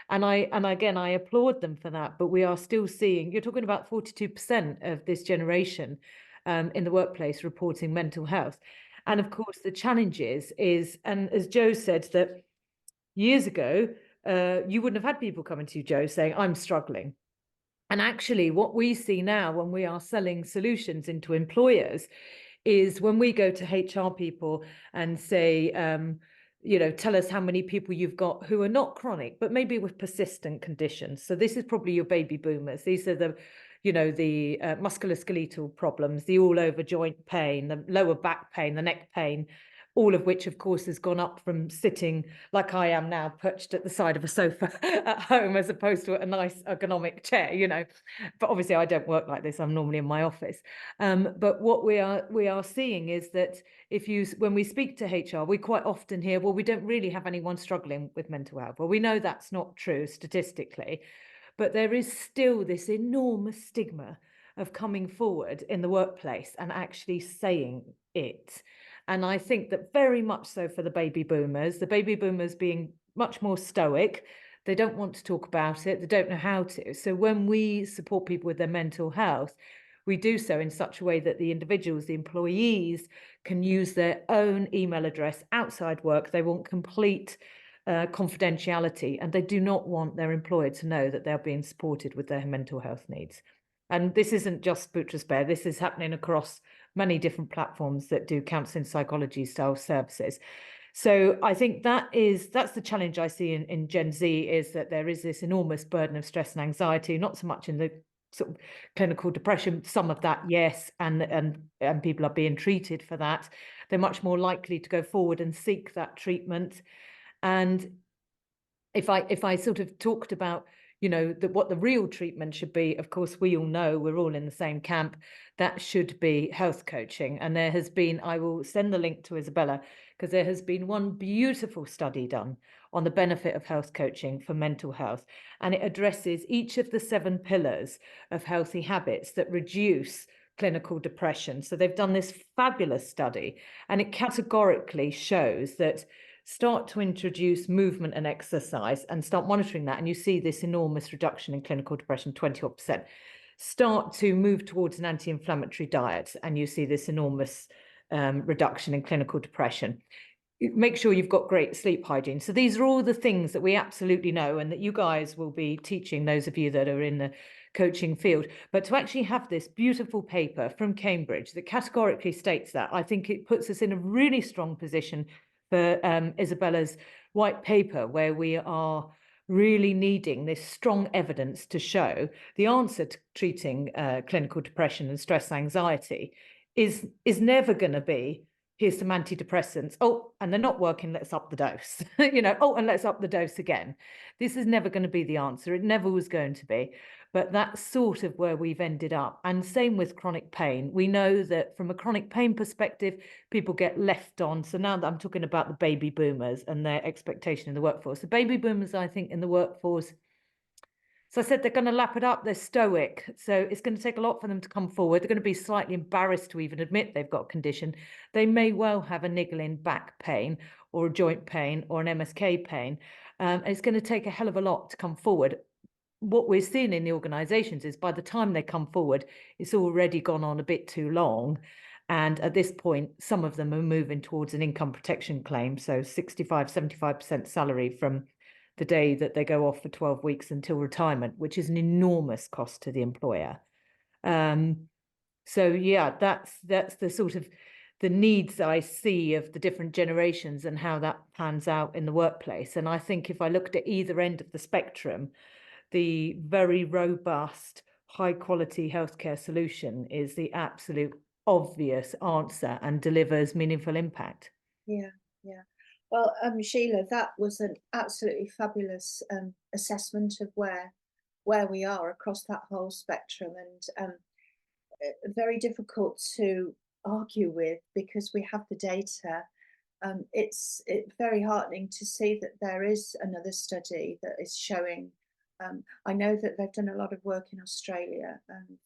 S3: And again, I applaud them for that, but we are still seeing, you're talking about 42% of this generation in the workplace reporting mental health. And of course, the challenge is, and as Joe said, that years ago, you wouldn't have had people coming to you, Joe, saying, I'm struggling. And actually, what we see now when we are selling solutions into employers is when we go to HR people and say, tell us how many people you've got who are not chronic, but maybe with persistent conditions. So this is probably your baby boomers. These are the musculoskeletal problems, the all over joint pain, the lower back pain, the neck pain, all of which, of course, has gone up from sitting like I am now, perched at the side of a sofa at home, as opposed to a nice ergonomic chair, But obviously, I don't work like this. I'm normally in my office. But what we are seeing is that when we speak to HR, we quite often hear, well, we don't really have anyone struggling with mental health. Well, we know that's not true statistically, but there is still this enormous stigma of coming forward in the workplace and actually saying it. And I think that very much so for the baby boomers being much more stoic, they don't want to talk about it, they don't know how to. So when we support people with their mental health, we do so in such a way that the individuals, the employees, can use their own email address outside work. They want complete confidentiality, and they do not want their employer to know that they're being supported with their mental health needs. And this isn't just Buttress Bear, this is happening across many different platforms that do counselling psychology style services. So I think that's the challenge I see in Gen Z, is that there is this enormous burden of stress and anxiety, not so much in the sort of clinical depression, some of that, yes, and people are being treated for that. They're much more likely to go forward and seek that treatment. And if I sort of talked about, what the real treatment should be, of course, we all know, we're all in the same camp, that should be health coaching. And there has been, I will send the link to Isabella, because there has been one beautiful study done on the benefit of health coaching for mental health. And it addresses each of the 7 pillars of healthy habits that reduce clinical depression. So they've done this fabulous study, and it categorically shows that start to introduce movement and exercise and start monitoring that, and you see this enormous reduction in clinical depression, 20%. Start to move towards an anti-inflammatory diet, and you see this enormous reduction in clinical depression. Make sure you've got great sleep hygiene. So these are all the things that we absolutely know, and that you guys will be teaching those of you that are in the coaching field. But to actually have this beautiful paper from Cambridge that categorically states that, I think it puts us in a really strong position for Isabella's white paper, where we are really needing this strong evidence to show the answer to treating clinical depression and stress anxiety is never going to be, here's some antidepressants, and they're not working, let's up the dose, and let's up the dose again. This is never going to be the answer. It never was going to be. But that's sort of where we've ended up. And same with chronic pain. We know that from a chronic pain perspective, people get left on. So now that I'm talking about the baby boomers and their expectation in the workforce, the baby boomers, I think, in the workforce, so I said they're going to lap it up, they're stoic. So it's going to take a lot for them to come forward. They're going to be slightly embarrassed to even admit they've got a condition. They may well have a niggling back pain or a joint pain or an MSK pain. And it's going to take a hell of a lot to come forward. What we're seeing in the organisations is by the time they come forward, it's already gone on a bit too long. And at this point, some of them are moving towards an income protection claim. So 65, 75% salary from the day that they go off for 12 weeks until retirement, which is an enormous cost to the employer. So yeah, that's the sort of the needs I see of the different generations and how that pans out in the workplace. And I think if I looked at either end of the spectrum, the very robust, high quality healthcare solution is the absolute obvious answer and delivers meaningful impact.
S1: Yeah. Well, Sheila, that was an absolutely fabulous assessment of where we are across that whole spectrum, and very difficult to argue with because we have the data. it's very heartening to see that there is another study that is showing. I know that they've done a lot of work in Australia,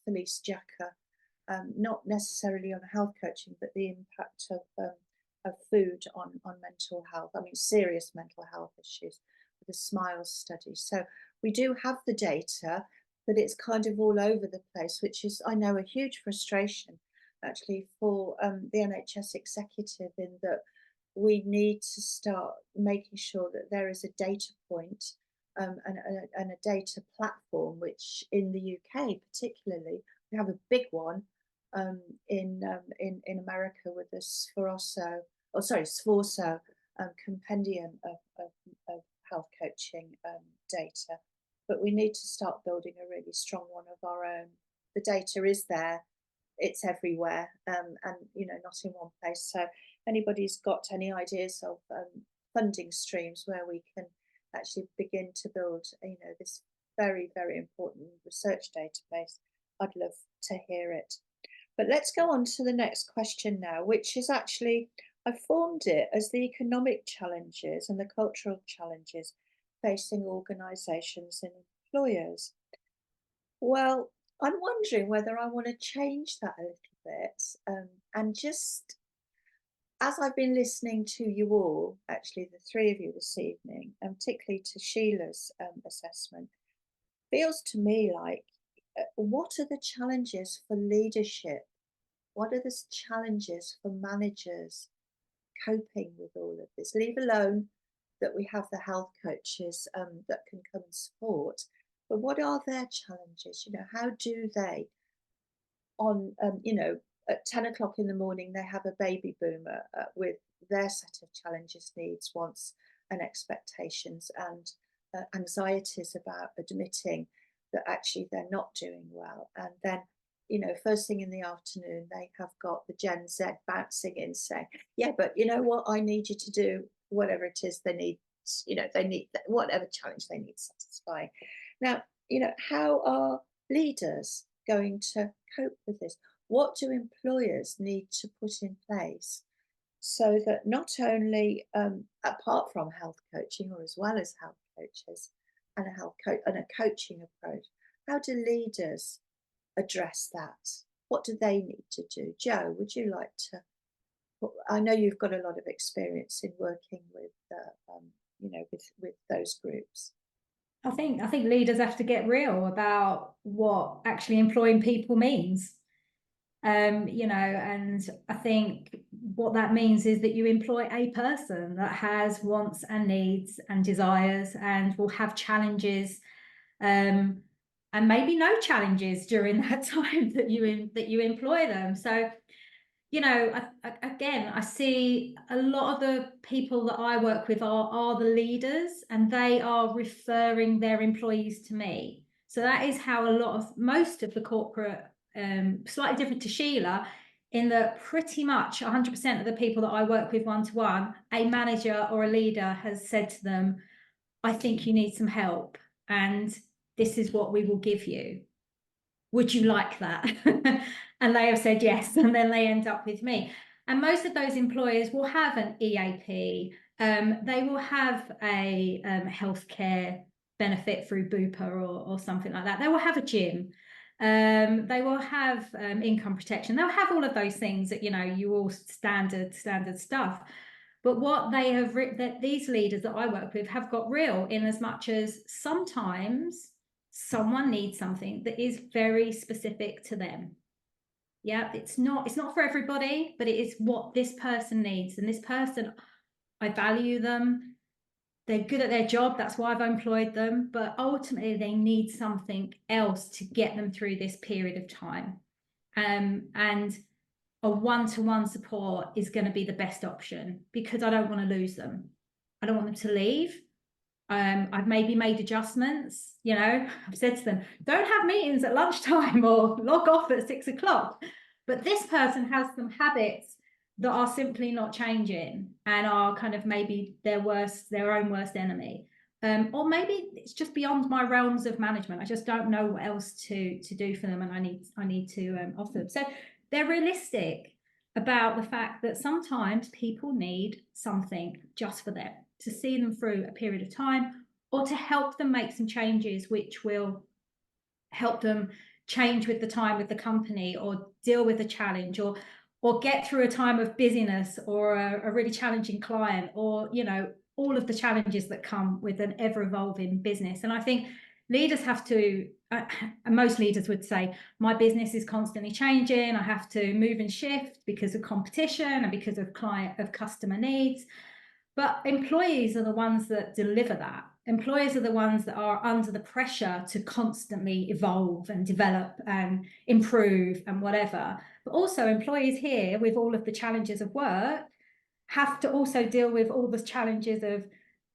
S1: Felice Jacka, not necessarily on health coaching, but the impact of food on mental health. I mean, serious mental health issues with the SMILES study. So we do have the data, but it's kind of all over the place, which is, I know, a huge frustration actually for the NHS executive, in that we need to start making sure that there is a data point and a data platform, which in the UK particularly, we have a big one in America with the Sforzo compendium of health coaching data. But we need to start building a really strong one of our own. The data is there, it's everywhere, and not in one place. So anybody's got any ideas of funding streams where we can actually begin to build, this very, very important research database, I'd love to hear it. But let's go on to the next question now, which is actually, I formed it as the economic challenges and the cultural challenges facing organisations and employers. Well, I'm wondering whether I want to change that a little bit, and just, as I've been listening to you all, actually the three of you this evening, and particularly to Sheila's assessment, feels to me like, what are the challenges for leadership? What are the challenges for managers coping with all of this? Leave alone that we have the health coaches that can come and support, but what are their challenges? How do they, on at 10 o'clock in the morning, they have a baby boomer with their set of challenges, needs, wants and expectations, and anxieties about admitting that actually they're not doing well. And then, first thing in the afternoon, they have got the Gen Z bouncing in saying, yeah, but you know what, I need you to do whatever it is they need, they need whatever challenge they need satisfying. Now, how are leaders going to cope with this? What do employers need to put in place so that not only, apart from health coaching, or as well as health coaches and a health coach and a coaching approach, how do leaders address that? What do they need to do? Jo, would you like to? I know you've got a lot of experience in working with, with those groups.
S4: I think leaders have to get real about what actually employing people means. And I think what that means is that you employ a person that has wants and needs and desires, and will have challenges, and maybe no challenges during that time that you employ them. So, again, I see a lot of the people that I work with are the leaders, and they are referring their employees to me. So that is how most of the corporate, slightly different to Sheila, in that pretty much 100% of the people that I work with one-to-one, a manager or a leader has said to them, I think you need some help, and this is what we will give you. Would you like that? And they have said yes, and then they end up with me. And most of those employers will have an EAP. They will have a healthcare benefit through Bupa or something like that. They will have a gym. They will have income protection. They'll have all of those things that, you all standard stuff. But what they have that these leaders that I work with have got real, in as much as sometimes someone needs something that is very specific to them. Yeah, it's not for everybody, but it is what this person needs. And this person, I value them. They're good at their job. That's why I've employed them. But ultimately, they need something else to get them through this period of time. And a one-to-one support is going to be the best option, because I don't want to lose them. I don't want them to leave. I've maybe made adjustments, I've said to them, don't have meetings at lunchtime or log off at 6 o'clock. But this person has some habits that are simply not changing, and are kind of maybe their own worst enemy. Or maybe it's just beyond my realms of management. I just don't know what else to do for them, and I need to offer them. So they're realistic. about the fact that sometimes people need something just for them, to see them through a period of time, or to help them make some changes which will help them change with the time with the company, or deal with a challenge, or get through a time of busyness, or a really challenging client, or, you know, all of the challenges that come with an ever-evolving business. And I think leaders have to, most leaders would say, my business is constantly changing, I have to move and shift because of competition and because of customer needs. But employees are the ones that deliver that. Employees are the ones that are under the pressure to constantly evolve and develop and improve and whatever. But also employees here, with all of the challenges of work, have to also deal with all the challenges of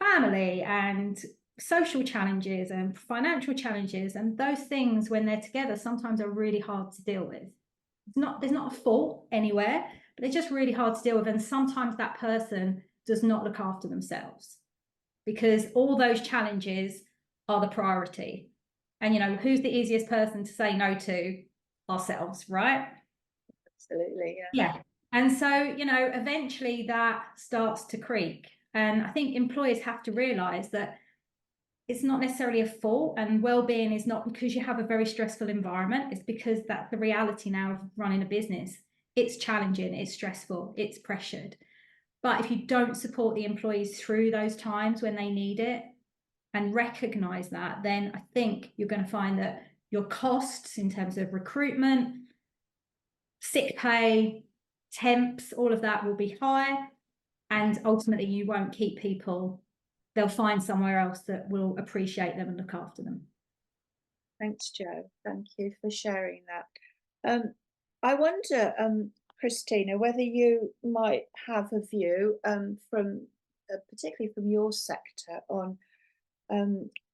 S4: family and social challenges and financial challenges, and those things, when they're together, sometimes are really hard to deal with. There's not a fault anywhere, but they're just really hard to deal with. And sometimes that person does not look after themselves, because all those challenges are the priority. And, you know, who's the easiest person to say no to? Ourselves, right?
S1: Absolutely,
S4: yeah. And so, you know, eventually that starts to creak. And I think employers have to realize that it's not necessarily a fault, and well-being is not because you have a very stressful environment. It's because that's the reality now of running a business. It's challenging, it's stressful, it's pressured. But if you don't support the employees through those times when they need it, and recognize that, then I think you're going to find that your costs in terms of recruitment, sick pay, temps, all of that will be high. And ultimately you won't keep people. They'll find somewhere else that will appreciate them and look after them.
S1: Thanks, Jo. Thank you for sharing that. I wonder, Christina, whether you might have a view from particularly from your sector on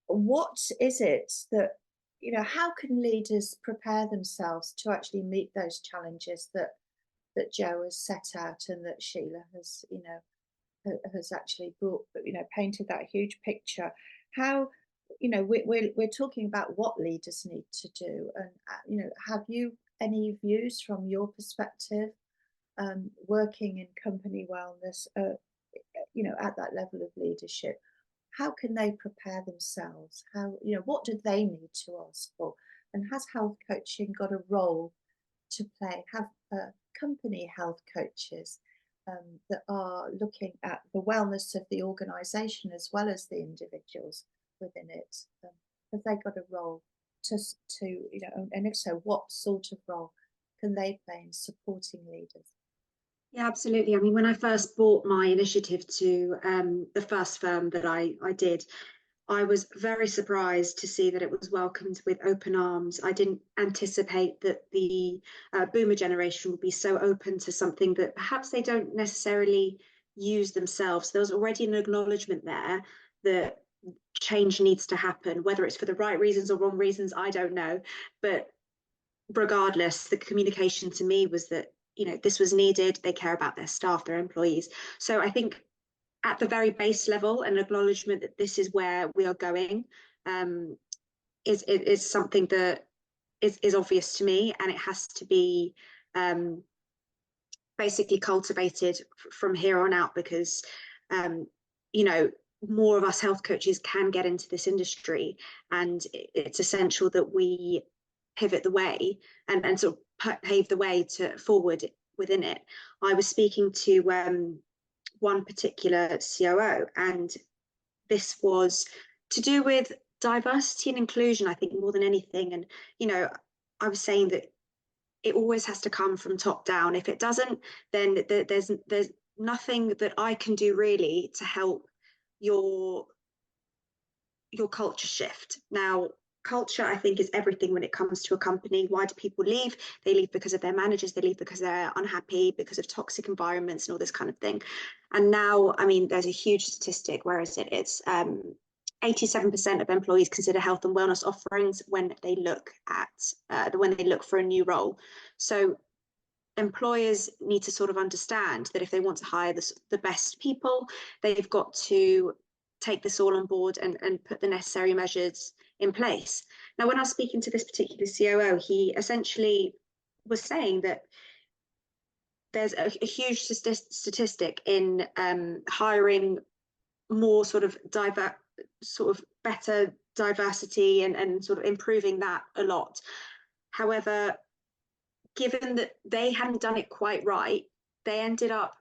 S1: what is it that, you know, how can leaders prepare themselves to actually meet those challenges that Jo has set out, and that Sheila has, you know, has actually brought, you know, painted that huge picture. How, you know, we're talking about what leaders need to do, and you know, have you any views from your perspective, working in company wellness, you know, at that level of leadership? How can they prepare themselves? How, you know, what do they need to ask for? And has health coaching got a role to play? Have company health coaches that are looking at the wellness of the organisation as well as the individuals within it, have they got a role to, you know, and if so, what sort of role can they play in supporting leaders?
S2: Yeah, absolutely. I mean, when I first brought my initiative to the first firm that I did, I was very surprised to see that it was welcomed with open arms. I didn't anticipate that the boomer generation would be so open to something that perhaps they don't necessarily use themselves. There was already an acknowledgement there that change needs to happen, whether it's for the right reasons or wrong reasons, I don't know. But regardless, the communication to me was that, you know, this was needed. They care about their staff, their employees. So I think at the very base level, an acknowledgement that this is where we are going is something that is obvious to me, and it has to be basically cultivated from here on out, because you know, more of us health coaches can get into this industry, and it's essential that we pivot the way and sort of pave the way to forward within it. I was speaking to one particular COO, and this was to do with diversity and inclusion, I think, more than anything. And, you know, I was saying that it always has to come from top down. If it doesn't, then there's nothing that I can do really to help your culture shift. Now, culture, I think, is everything when it comes to a company. Why do people leave? They leave because of their managers, they leave because they're unhappy, because of toxic environments and all this kind of thing. And now, I mean, there's a huge statistic, where is it? It's 87% of employees consider health and wellness offerings when they look at when they look for a new role. So employers need to sort of understand that if they want to hire the best people, they've got to take this all on board and put the necessary measures in place. Now, when I was speaking to this particular COO, he essentially was saying that there's a huge statistic in hiring more sort of better diversity and sort of improving that a lot. However, given that they hadn't done it quite right, they ended up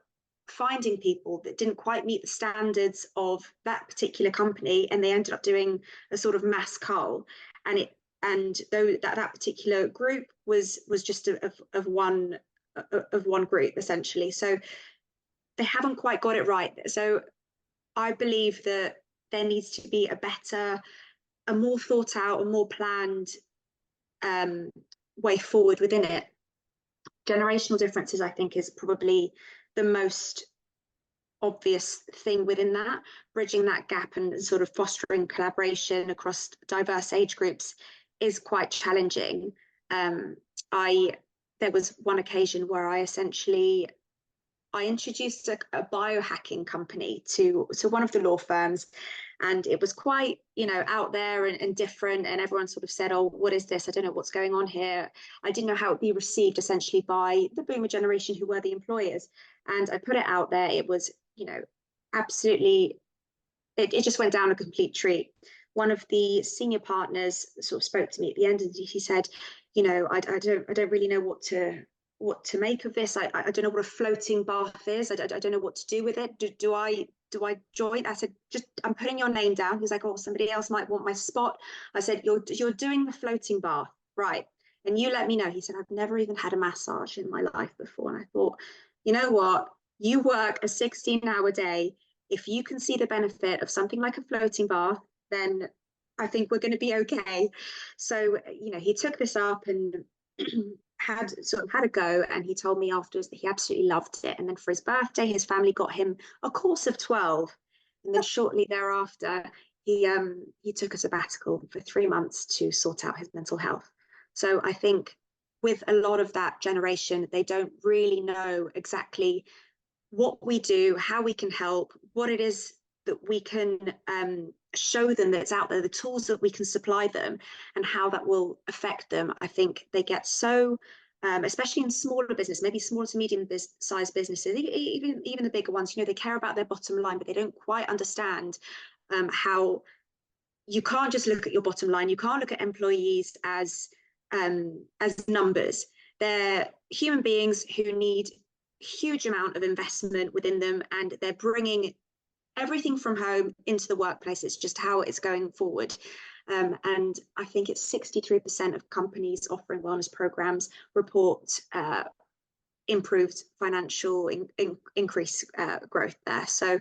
S2: finding people that didn't quite meet the standards of that particular company, and they ended up doing a sort of mass cull. And though that particular group was just of one group essentially, so they haven't quite got it right. So I believe that there needs to be a more thought out, a more planned way forward within it. Generational differences, I think, is probably the most obvious thing within that. Bridging that gap and sort of fostering collaboration across diverse age groups is quite challenging. There was one occasion where I introduced a biohacking company to one of the law firms, and it was quite, out there and different, and everyone sort of said, oh, what is this? I don't know what's going on here. I didn't know how it would be received essentially by the boomer generation who were the employers. And I put it out there. It was, absolutely, it just went down a complete treat. One of the senior partners sort of spoke to me at the end, and he said, I don't really know what to make of this. I don't know what a floating bath is. I don't know what to do with it. Do I join? I said, I'm putting your name down. He was like, oh, somebody else might want my spot. I said, you're doing the floating bath, right? And you let me know. He said, I've never even had a massage in my life before. And I thought, you know what? You work a 16-hour day. If you can see the benefit of something like a floating bath, then I think we're going to be okay. So, he took this up and had a go, and he told me afterwards that he absolutely loved it. And then for his birthday, his family got him a course of 12, and then shortly thereafter he took a sabbatical for 3 months to sort out his mental health. So I think with a lot of that generation, they don't really know exactly what we do, how we can help, what it is that we can show them that's out there, the tools that we can supply them, and how that will affect them. I think they get so, especially in smaller business, maybe small to medium sized businesses, even the bigger ones, they care about their bottom line, but they don't quite understand how you can't just look at your bottom line. You can't look at employees as numbers. They're human beings who need huge amount of investment within them, and they're bringing everything from home into the workplace. It's just how it's going forward. And I think it's 63% of companies offering wellness programs report improved financial increase growth there. So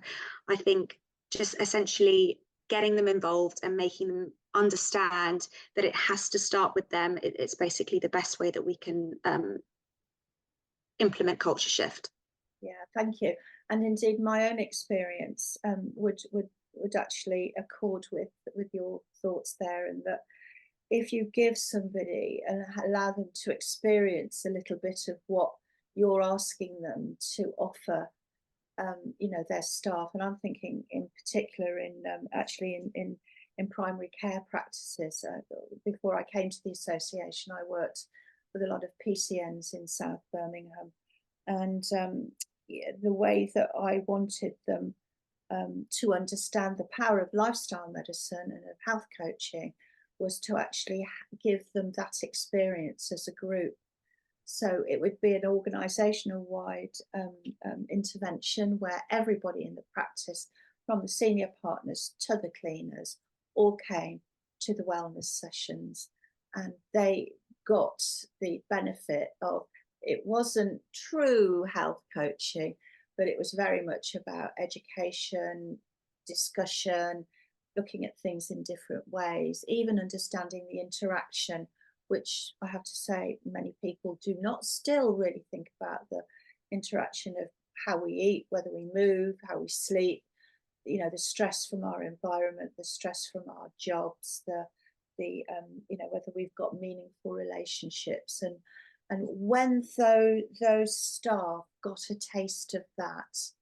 S2: I think just essentially getting them involved and making them understand that it has to start with them. It's basically the best way that we can implement culture shift.
S1: Yeah, thank you. And indeed, my own experience would actually accord with your thoughts there, and that if you give somebody and allow them to experience a little bit of what you're asking them to offer, their staff, and I'm thinking in particular in primary care practices. Before I came to the association, I worked with a lot of PCNs in South Birmingham, and the way that I wanted them to understand the power of lifestyle medicine and of health coaching was to actually give them that experience as a group. So it would be an organisational wide intervention where everybody in the practice, from the senior partners to the cleaners, all came to the wellness sessions, and they got the benefit of, it wasn't true health coaching, but it was very much about education, discussion, looking at things in different ways, even understanding the interaction, which I have to say many people do not still really think about, the interaction of how we eat, whether we move, how we sleep, the stress from our environment, the stress from our jobs, the whether we've got meaningful relationships. And when those staff got a taste of that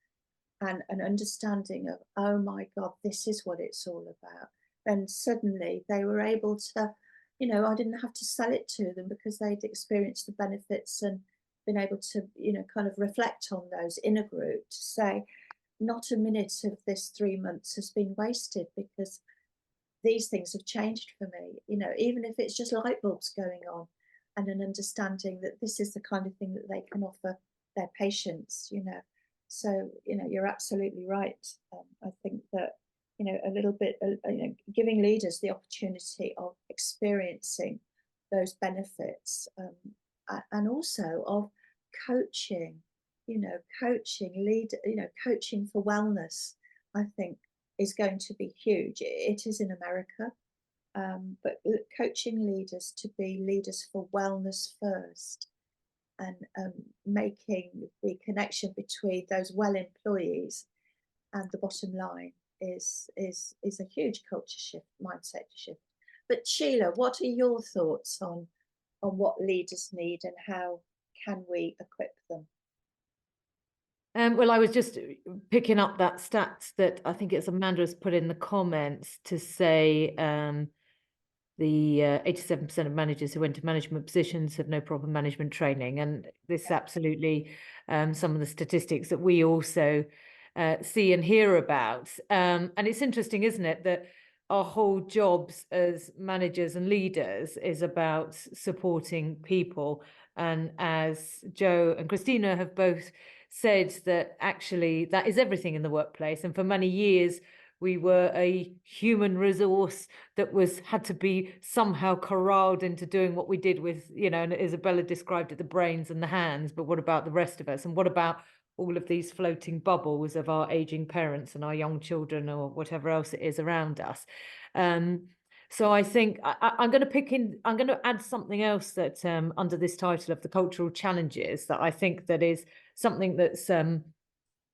S1: and an understanding of, oh my God, this is what it's all about, then suddenly they were able to, I didn't have to sell it to them because they'd experienced the benefits, and been able to, you know, kind of reflect on those in a group to say, not a minute of this 3 months has been wasted, because these things have changed for me, you know, even if it's just light bulbs going on, and an understanding that this is the kind of thing that they can offer their patients, you know. So, you know, you're absolutely right. I think that, you know, a little bit, you know, giving leaders the opportunity of experiencing those benefits, and also of coaching, you know, coaching for wellness, I think is going to be huge. It is in America, but coaching leaders to be leaders for wellness first, and making the connection between those well employees and the bottom line is a huge culture shift, mindset shift. But Sheila, what are your thoughts on what leaders need and how can we equip them?
S3: Well, I was just picking up that stats that I think it's Amanda has put in the comments to say the 87% of managers who went to management positions have no proper management training. And this is absolutely some of the statistics that we also see and hear about. And it's interesting, isn't it, that our whole jobs as managers and leaders is about supporting people. And as Joe and Christina have both said, that actually that is everything in the workplace. And for many years, we were a human resource that had to be somehow corralled into doing what we did with, you know, and Isabella described it, the brains and the hands, but what about the rest of us? And what about all of these floating bubbles of our aging parents and our young children or whatever else it is around us? So I think I'm going to add something else that under this title of the cultural challenges, that I think that is something that's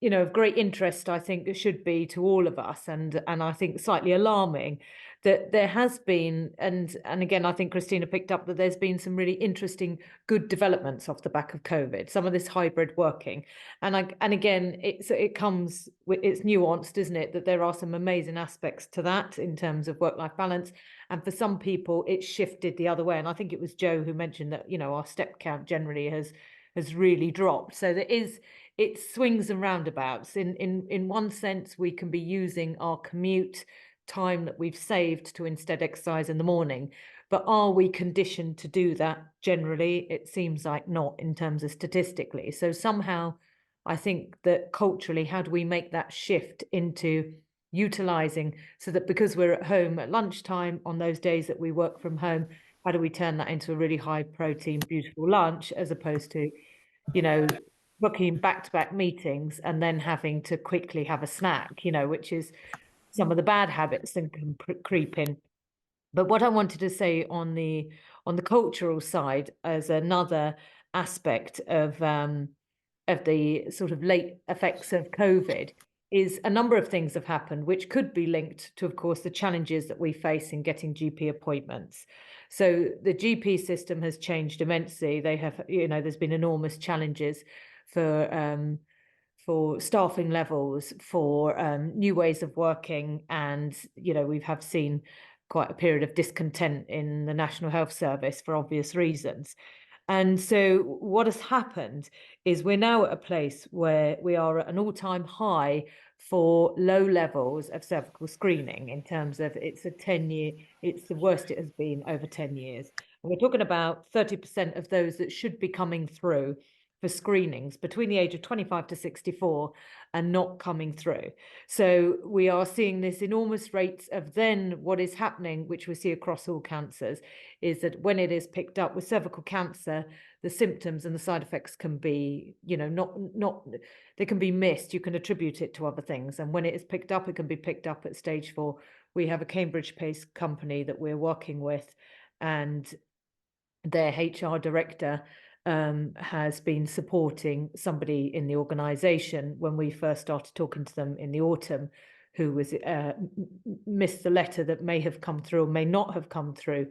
S3: you know, of great interest, I think it should be to all of us, and I think slightly alarming that there has been, and again, I think Christina picked up that there's been some really interesting, good developments off the back of COVID. Some of this hybrid working, and again, it's nuanced, isn't it? That there are some amazing aspects to that in terms of work-life balance, and for some people, it's shifted the other way. And I think it was Joe who mentioned that, you know, our step count generally has really dropped. So it swings and roundabouts. In one sense, we can be using our commute time that we've saved to instead exercise in the morning. But are we conditioned to do that generally? It seems like not, in terms of statistically. So somehow, I think that culturally, how do we make that shift into utilizing, so that because we're at home at lunchtime on those days that we work from home, how do we turn that into a really high protein, beautiful lunch, as opposed to, you know, booking back-to-back meetings and then having to quickly have a snack, you know, which is some of the bad habits that can creep in. But what I wanted to say on the cultural side, as another aspect of the sort of late effects of COVID, is a number of things have happened, which could be linked to, of course, the challenges that we face in getting GP appointments. So the GP system has changed immensely. They have, you know, there's been enormous challenges for staffing levels, for new ways of working, and, you know, we've seen quite a period of discontent in the National Health Service for obvious reasons. And so what has happened is we're now at a place where we are at an all-time high for low levels of cervical screening, in terms of it's the worst it has been over 10 years. And we're talking about 30% of those that should be coming through for screenings between the age of 25 to 64 and not coming through. So we are seeing this enormous rates of then what is happening, which we see across all cancers, is that when it is picked up with cervical cancer, the symptoms and the side effects can be, you know, not they can be missed. You can attribute it to other things. And when it is picked up, it can be picked up at stage 4. We have a Cambridge-based company that we're working with, and their HR director has been supporting somebody in the organization when we first started talking to them in the autumn, who was missed the letter that may have come through or may not have come through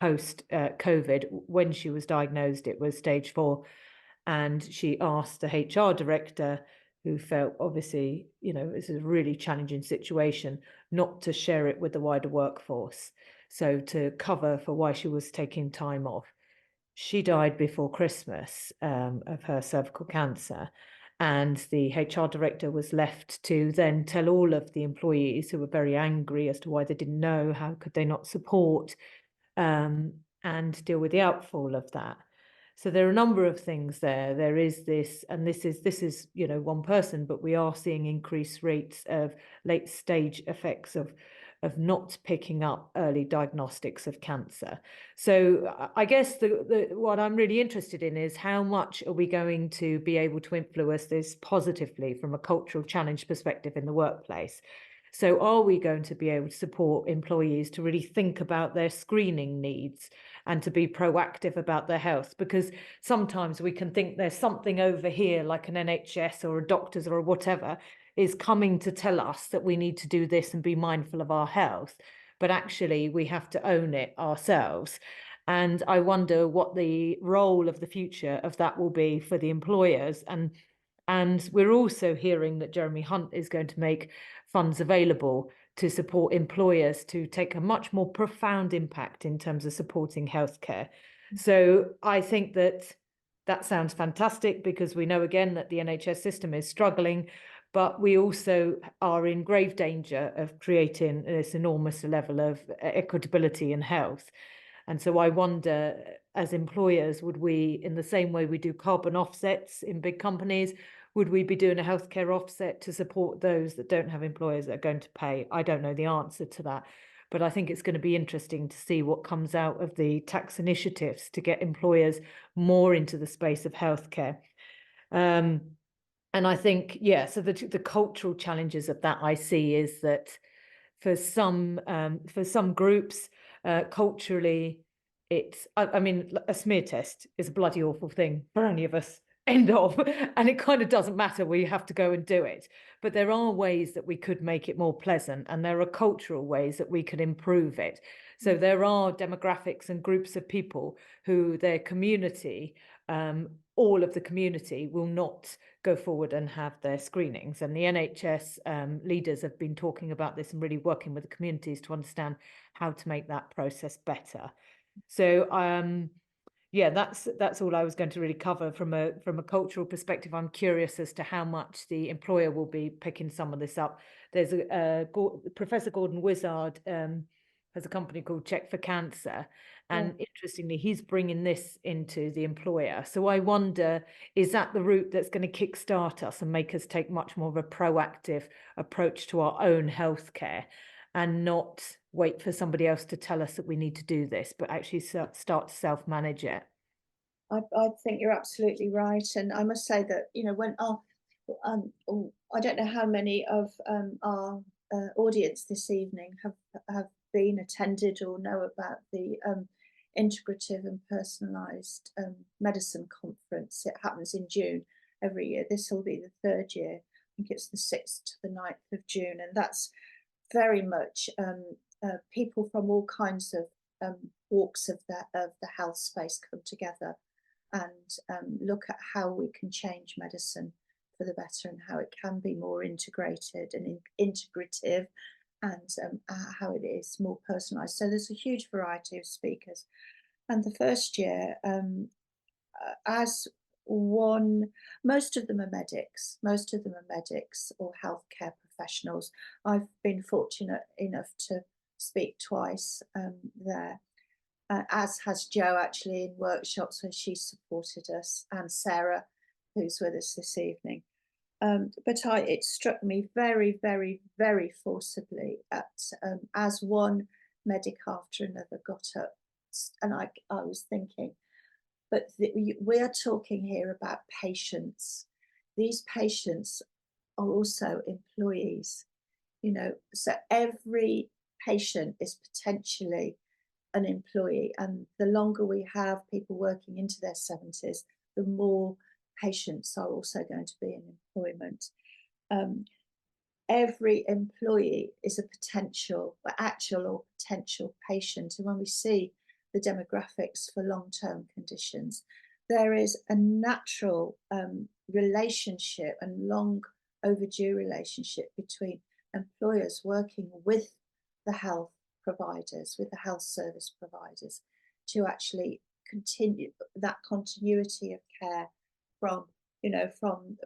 S3: post COVID. When she was diagnosed, it was stage 4, and she asked the HR director, who felt obviously, you know, it's a really challenging situation, not to share it with the wider workforce, so to cover for why she was taking time off. she died before Christmas of her cervical cancer. And the HR director was left to then tell all of the employees who were very angry as to why they didn't know, how could they not support and deal with the outfall of that. So there are a number of things there. There is this, and this is one person, but we are seeing increased rates of late stage effects of not picking up early diagnostics of cancer. So I guess what I'm really interested in is how much are we going to be able to influence this positively from a cultural challenge perspective in the workplace? So are we going to be able to support employees to really think about their screening needs and to be proactive about their health? Because sometimes we can think there's something over here, like an NHS or a doctor's or whatever, is coming to tell us that we need to do this and be mindful of our health. But actually, we have to own it ourselves. And I wonder what the role of the future of that will be for the employers. And we're also hearing that Jeremy Hunt is going to make funds available to support employers to take a much more profound impact in terms of supporting healthcare. So I think that sounds fantastic, because we know again that the NHS system is struggling, but we also are in grave danger of creating this enormous level of equitability in health. And so I wonder, as employers, would we, in the same way we do carbon offsets in big companies, would we be doing a healthcare offset to support those that don't have employers that are going to pay? I don't know the answer to that, but I think it's going to be interesting to see what comes out of the tax initiatives to get employers more into the space of healthcare. And I think, so the cultural challenges of that I see is that for some groups, culturally, I mean, a smear test is a bloody awful thing for any of us. End of. And it kind of doesn't matter, we have to go and do it. But there are ways that we could make it more pleasant, and there are cultural ways that we could improve it. So there are demographics and groups of people who their community, all of the community, will not go forward and have their screenings. And the NHS leaders have been talking about this and really working with the communities to understand how to make that process better. So that's all I was going to really cover from a cultural perspective. I'm curious as to how much the employer will be picking some of this up. There's Professor Gordon Wizard has a company called Check for Cancer, and interestingly, he's bringing this into the employer. So I wonder, is that the route that's going to kickstart us and make us take much more of a proactive approach to our own healthcare, and not wait for somebody else to tell us that we need to do this, but actually start to self-manage it?
S1: I think you're absolutely right. And I must say that, when I don't know how many of our audience this evening have been attended or know about the Integrative and Personalised Medicine Conference. It happens in June every year. This will be the third year. I think it's the 6th to the 9th of June. And that's very much people from all kinds of walks of the health space come together and look at how we can change medicine for the better, and how it can be more integrated and integrative, and how it is more personalised. So there's a huge variety of speakers. And the first year, as one, most of them are medics. Most of them are medics or healthcare professionals. I've been fortunate enough to speak twice there, as has Jo, actually, in workshops where she supported us, and Sarah, who's with us this evening. But it struck me very, very, very forcibly at as one medic after another got up, and I was thinking, but we are talking here about patients. These patients are also employees, so every patient is potentially an employee, and the longer we have people working into their 70s, the more patients are also going to be in employment. Every employee is a potential, actual or potential patient, and when we see the demographics for long-term conditions, there is a natural relationship and long overdue relationship between employers working with the health providers, with the health service providers, to actually that continuity of care from, you know, from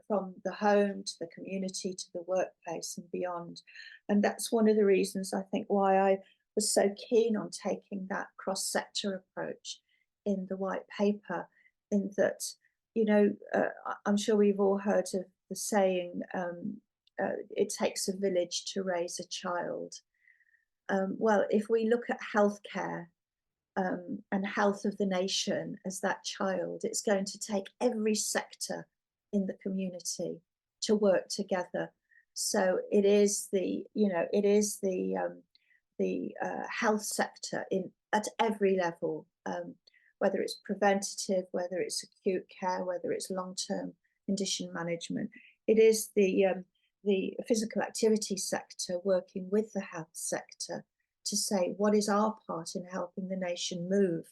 S1: the home to the community to the workplace and beyond. And that's one of the reasons I think why I was so keen on taking that cross-sector approach in the white paper, in that, you know, I'm sure we've all heard of the saying, it takes a village to raise a child. Well, if we look at healthcare and health of the nation as that child, it's going to take every sector in the community to work together. So it is the, you know, it is the health sector at every level, whether it's preventative, whether it's acute care, whether it's long-term condition management. It is the physical activity sector working with the health sector to say, what is our part in helping the nation move,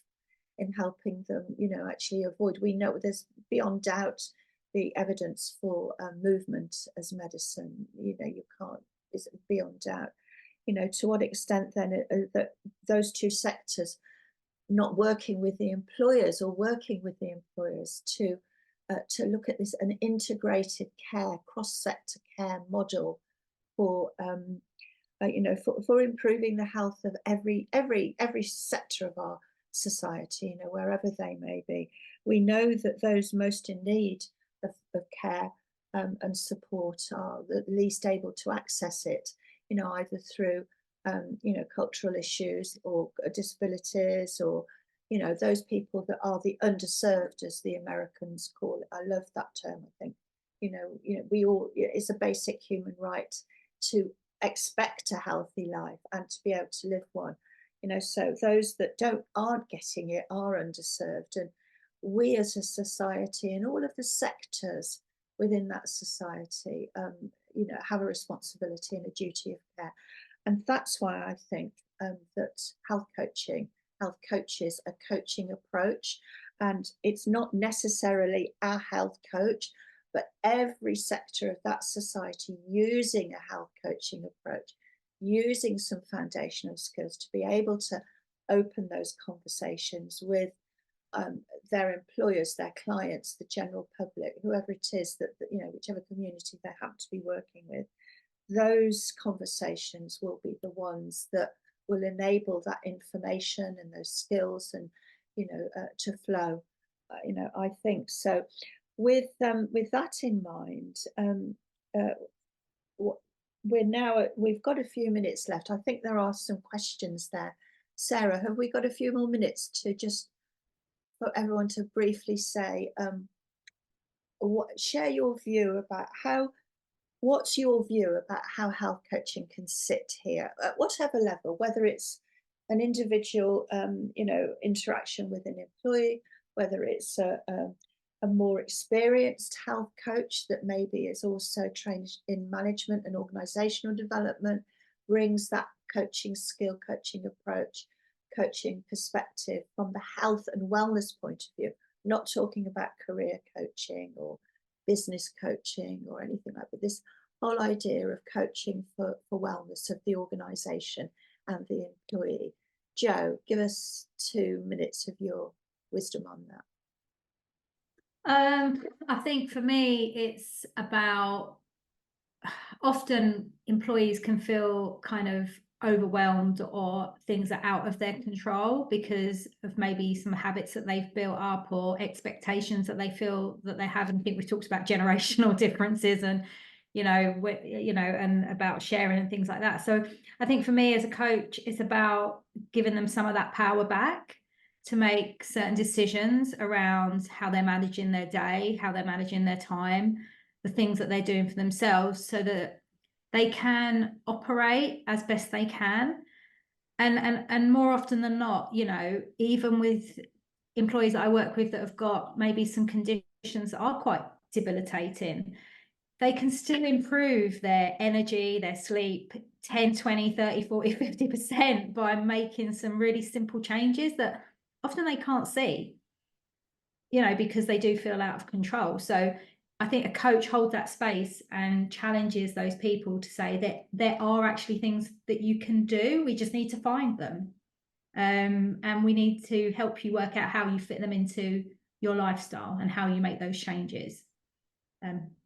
S1: in helping them, you know, actually avoid. We know there's beyond doubt the evidence for movement as medicine. You know, you can't, is beyond doubt. You know, to what extent then that those two sectors not working with the employers or working with the employers to look at this, an integrated care, cross-sector care model for you know, for improving the health of every sector of our society, you know, wherever they may be. We know that those most in need of care and support are the least able to access it, you know, either through you know, cultural issues or disabilities, or, you know, those people that are the underserved, as the Americans call it. I love that term. I think, you know, we all, it's a basic human right to expect a healthy life and to be able to live one, you know. So those that aren't getting it are underserved, and we as a society and all of the sectors within that society, you know, have a responsibility and a duty of care. And that's why I think that health coaches, a coaching approach, and it's not necessarily a health coach, but every sector of that society using a health coaching approach, using some foundational skills to be able to open those conversations with their employers, their clients, the general public, whoever it is that, you know, whichever community they happen to be working with. Those conversations will be the ones that will enable that information and those skills and, you know, to flow. You know, I think so. With that in mind, we've got a few minutes left. I think there are some questions there. Sarah, have we got a few more minutes to just for everyone to briefly say, share your view about what's your view about how health coaching can sit here at whatever level, whether it's an individual, you know, interaction with an employee, whether it's a more experienced health coach that maybe is also trained in management and organizational development, brings that coaching skill, coaching approach, coaching perspective from the health and wellness point of view, not talking about career coaching or business coaching or anything like that. This whole idea of coaching for wellness of the organization and the employee. Jo, give us 2 minutes of your wisdom on that.
S4: I think for me, it's about, often employees can feel kind of overwhelmed or things are out of their control because of maybe some habits that they've built up or expectations that they feel that they have. And I think we talked about generational differences and, you know, and about sharing and things like that. So I think for me as a coach, it's about giving them some of that power back to make certain decisions around how they're managing their day, how they're managing their time, the things that they're doing for themselves, so that they can operate as best they can. And more often than not, you know, even with employees that I work with that have got maybe some conditions that are quite debilitating, they can still improve their energy, their sleep 10, 20, 30, 40, 50% by making some really simple changes that often they can't see, you know, because they do feel out of control. So I think a coach holds that space and challenges those people to say that there are actually things that you can do. We just need to find them. and we need to help you work out how you fit them into your lifestyle and how you make those changes.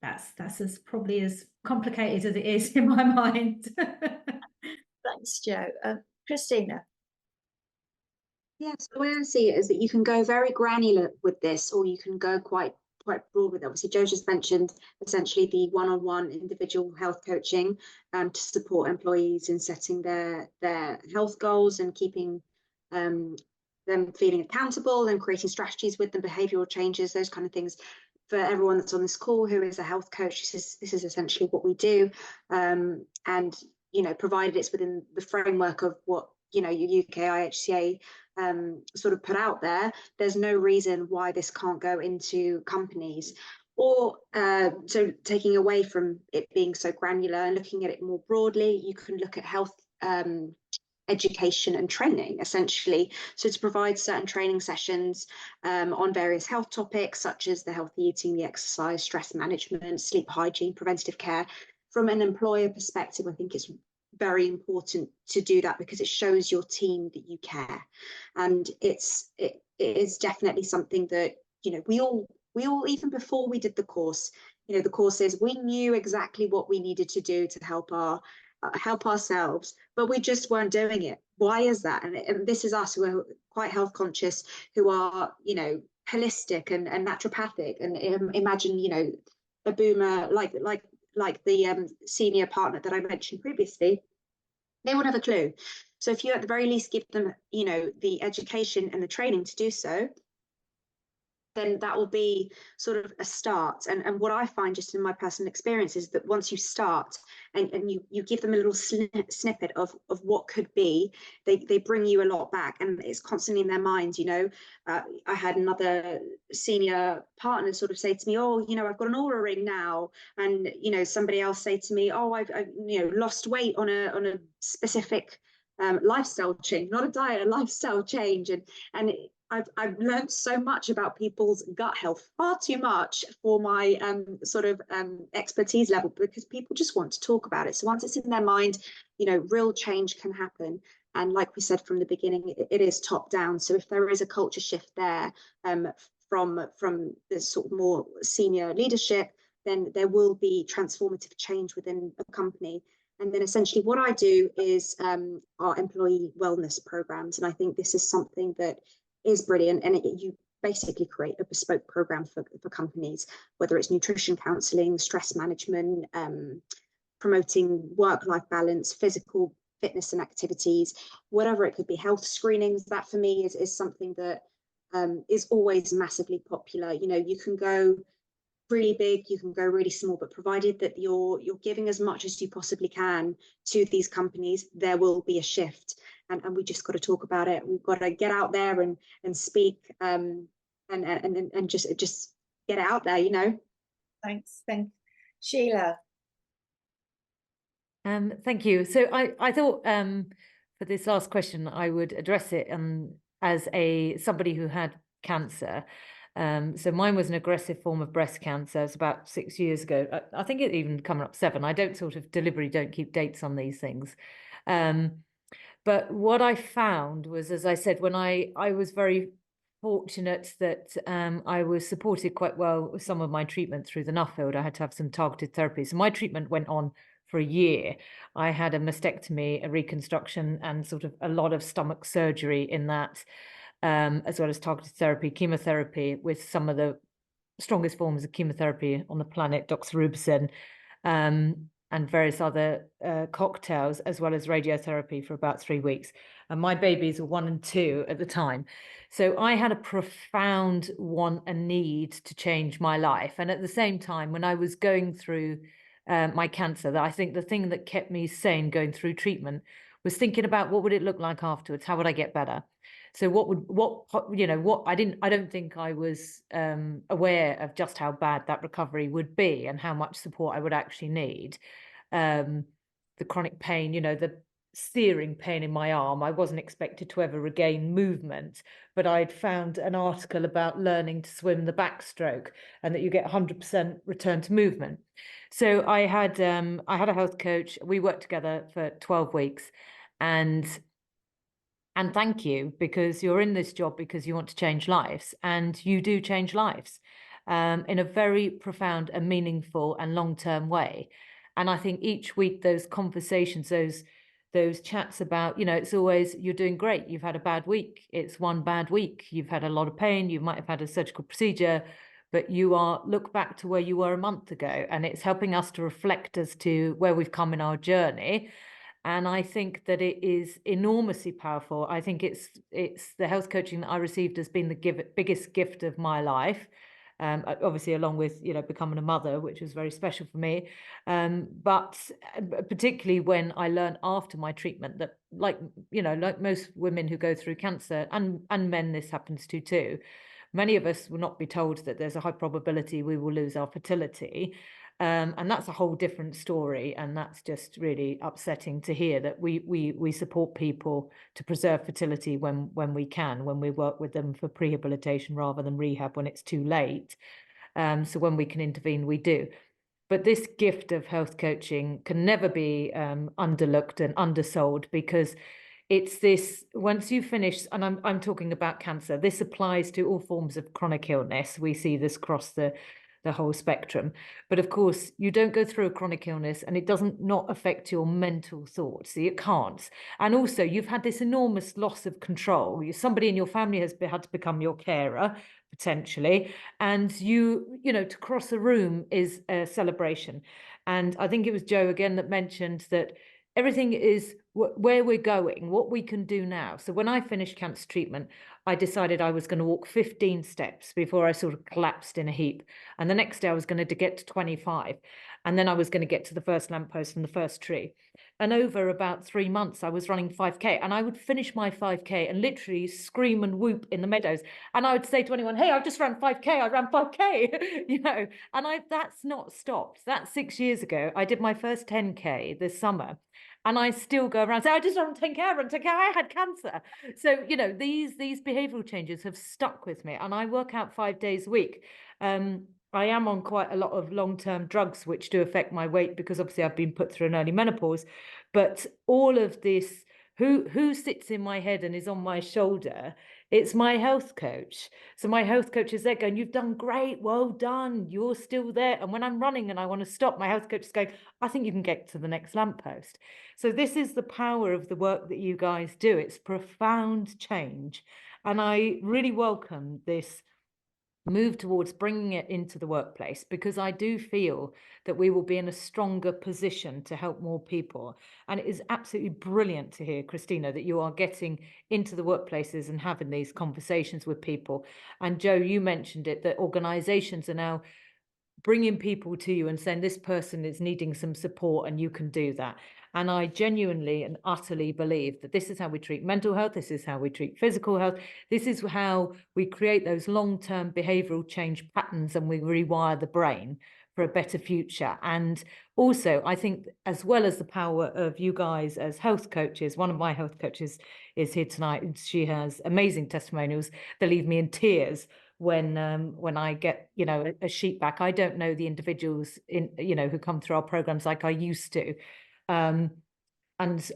S4: That's as probably as complicated as it is in my mind.
S1: Thanks, Jo. Christina.
S2: Yes, the way I see it is that you can go very granular with this, or you can go quite broad with it. Obviously, Jo just mentioned essentially the one-on-one individual health coaching to support employees in setting their health goals and keeping them feeling accountable and creating strategies with them, behavioural changes, those kind of things. For everyone that's on this call who is a health coach, this is essentially what we do, and provided it's within the framework of what UK IHCA sort of put out there, there's no reason why this can't go into companies. Or so taking away from it being so granular and looking at it more broadly, you can look at health education and training, essentially. So to provide certain training sessions on various health topics, such as the healthy eating, the exercise, stress management, sleep hygiene, preventative care. From an employer perspective, I think it's very important to do that because it shows your team that you care, and it is definitely something that we all even before we did the course, the courses, we knew exactly what we needed to do to help ourselves, but we just weren't doing it. Why is that? And this is us who are quite health conscious, who are holistic and naturopathic, and imagine a boomer like the senior partner that I mentioned previously, they won't have a clue. So if you at the very least give them, the education and the training to do so, then that will be sort of a start. And what I find just in my personal experience is that once you start and you give them a little snippet of what could be, they bring you a lot back, and it's constantly in their minds. I had another senior partner sort of say to me, oh, I've got an Oura ring now, and somebody else say to me, oh, I've lost weight on a specific lifestyle change, not a diet, a lifestyle change, and I've learned so much about people's gut health, far too much for my sort of expertise level, because people just want to talk about it. So once it's in their mind, real change can happen. And like we said from the beginning, it is top down. So if there is a culture shift there from the sort of more senior leadership, then there will be transformative change within a company. And then essentially what I do is our employee wellness programs. And I think this is something that is brilliant, and you basically create a bespoke program for companies, whether it's nutrition counselling, stress management, promoting work-life balance, physical fitness and activities, whatever it could be, health screenings. That for me is something that is always massively popular. You can go really big, you can go really small, but provided that you're giving as much as you possibly can to these companies, there will be a shift. And we just got to talk about it. We've got to get out there and speak and just get it out there,
S1: Thanks. Sheila.
S3: Thank you. So I thought for this last question I would address it as somebody who had cancer. So mine was an aggressive form of breast cancer. It was about 6 years ago. I think it even coming up 7. I don't deliberately don't keep dates on these things. But what I found was, as I said, when I was very fortunate that I was supported quite well with some of my treatment through the Nuffield. I had to have some targeted therapy. So my treatment went on for a year. I had a mastectomy, a reconstruction, and sort of a lot of stomach surgery in that, as well as targeted therapy, chemotherapy with some of the strongest forms of chemotherapy on the planet, doxorubicin, and various other cocktails, as well as radiotherapy for about 3 weeks. And my babies were 1 and 2 at the time. So I had a profound want and need to change my life. And at the same time, when I was going through my cancer, that I think the thing that kept me sane going through treatment was thinking about what would it look like afterwards? How would I get better? So I don't think I was aware of just how bad that recovery would be and how much support I would actually need. The chronic pain, the searing pain in my arm, I wasn't expected to ever regain movement, but I'd found an article about learning to swim the backstroke and that you get 100% return to movement. So I had a health coach. We worked together for 12 weeks, and And thank you, because you're in this job because you want to change lives, and you do change lives in a very profound and meaningful and long-term way. And I think each week those conversations, those chats about, you know, it's always, you're doing great, you've had a bad week, it's one bad week, you've had a lot of pain, you might have had a surgical procedure, but you are, look back to where you were a month ago, and it's helping us to reflect as to where we've come in our journey. And I think that it is enormously powerful. I think it's the health coaching that I received has been the biggest gift of my life. Obviously, along with, you know, becoming a mother, which was very special for me. But particularly when I learned after my treatment that, like, you know, like most women who go through cancer, and men this happens to too, many of us will not be told that there's a high probability we will lose our fertility. And that's a whole different story, and that's just really upsetting to hear that we support people to preserve fertility when we can, when we work with them for prehabilitation rather than rehab when it's too late. So when we can intervene, we do. But this gift of health coaching can never be underlooked and undersold, because it's this, once you finish, and I'm talking about cancer, this applies to all forms of chronic illness. We see this across the whole spectrum. But of course, you don't go through a chronic illness and it doesn't not affect your mental thoughts. See, it can't. And also, you've had this enormous loss of control. Somebody in your family has had to become your carer, potentially. And you know, to cross a room is a celebration. And I think it was Joe again that mentioned that everything is where we're going, what we can do now. So when I finished cancer treatment, I decided I was going to walk 15 steps before I sort of collapsed in a heap. And the next day I was going to get to 25. And then I was going to get to the first lamppost and the first tree. And over about 3 months, I was running 5K, and I would finish my 5K and literally scream and whoop in the meadows. And I would say to anyone, hey, I've just ran 5K, I ran 5K, you know, and that's not stopped. That's 6 years ago. I did my first 10K this summer. And I still go around, say, I just ran 10K, I ran 10K, I had cancer. So, you know, these behavioural changes have stuck with me, and I work out 5 days a week. I am on quite a lot of long-term drugs, which do affect my weight, because obviously I've been put through an early menopause. But all of this, who sits in my head and is on my shoulder? It's my health coach. So my health coach is there going, you've done great, well done, you're still there. And when I'm running and I want to stop, my health coach is going, I think you can get to the next lamppost. So this is the power of the work that you guys do. It's profound change. And I really welcome this move towards bringing it into the workplace, because I do feel that we will be in a stronger position to help more people. And it is absolutely brilliant to hear, Christina, that you are getting into the workplaces and having these conversations with people. And Joe, you mentioned it, that organizations are now bringing people to you and saying this person is needing some support and you can do that. And I genuinely and utterly believe that this is how we treat mental health, this is how we treat physical health, this is how we create those long-term behavioral change patterns, and we rewire the brain for a better future. And also, I think, as well as the power of you guys as health coaches, one of my health coaches is here tonight, and she has amazing testimonials that leave me in tears when I get, you know, a sheet back. I don't know the individuals in, you know, who come through our programs like I used to. And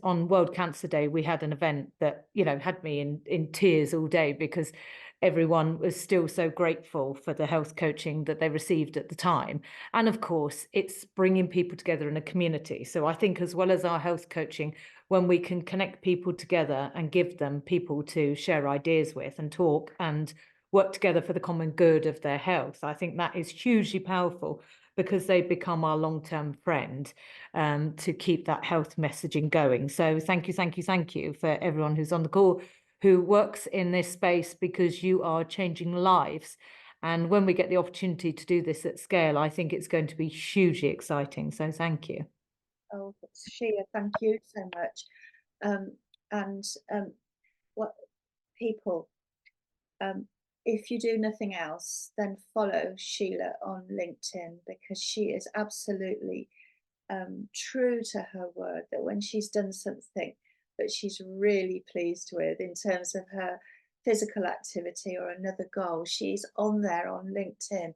S3: on World Cancer Day, we had an event that, you know, had me in tears all day, because everyone was still so grateful for the health coaching that they received at the time. And of course, it's bringing people together in a community. So I think, as well as our health coaching, when we can connect people together and give them people to share ideas with and talk and work together for the common good of their health, I think that is hugely powerful, because they become our long-term friend to keep that health messaging going. So thank you for everyone who's on the call, who works in this space, because you are changing lives. And when we get the opportunity to do this at scale, I think it's going to be hugely exciting. So thank you.
S1: Oh, Sheila, thank you so much. What people, if you do nothing else, then follow Sheila on LinkedIn, because she is absolutely true to her word, that when she's done something that she's really pleased with in terms of her physical activity or another goal, she's on there on LinkedIn,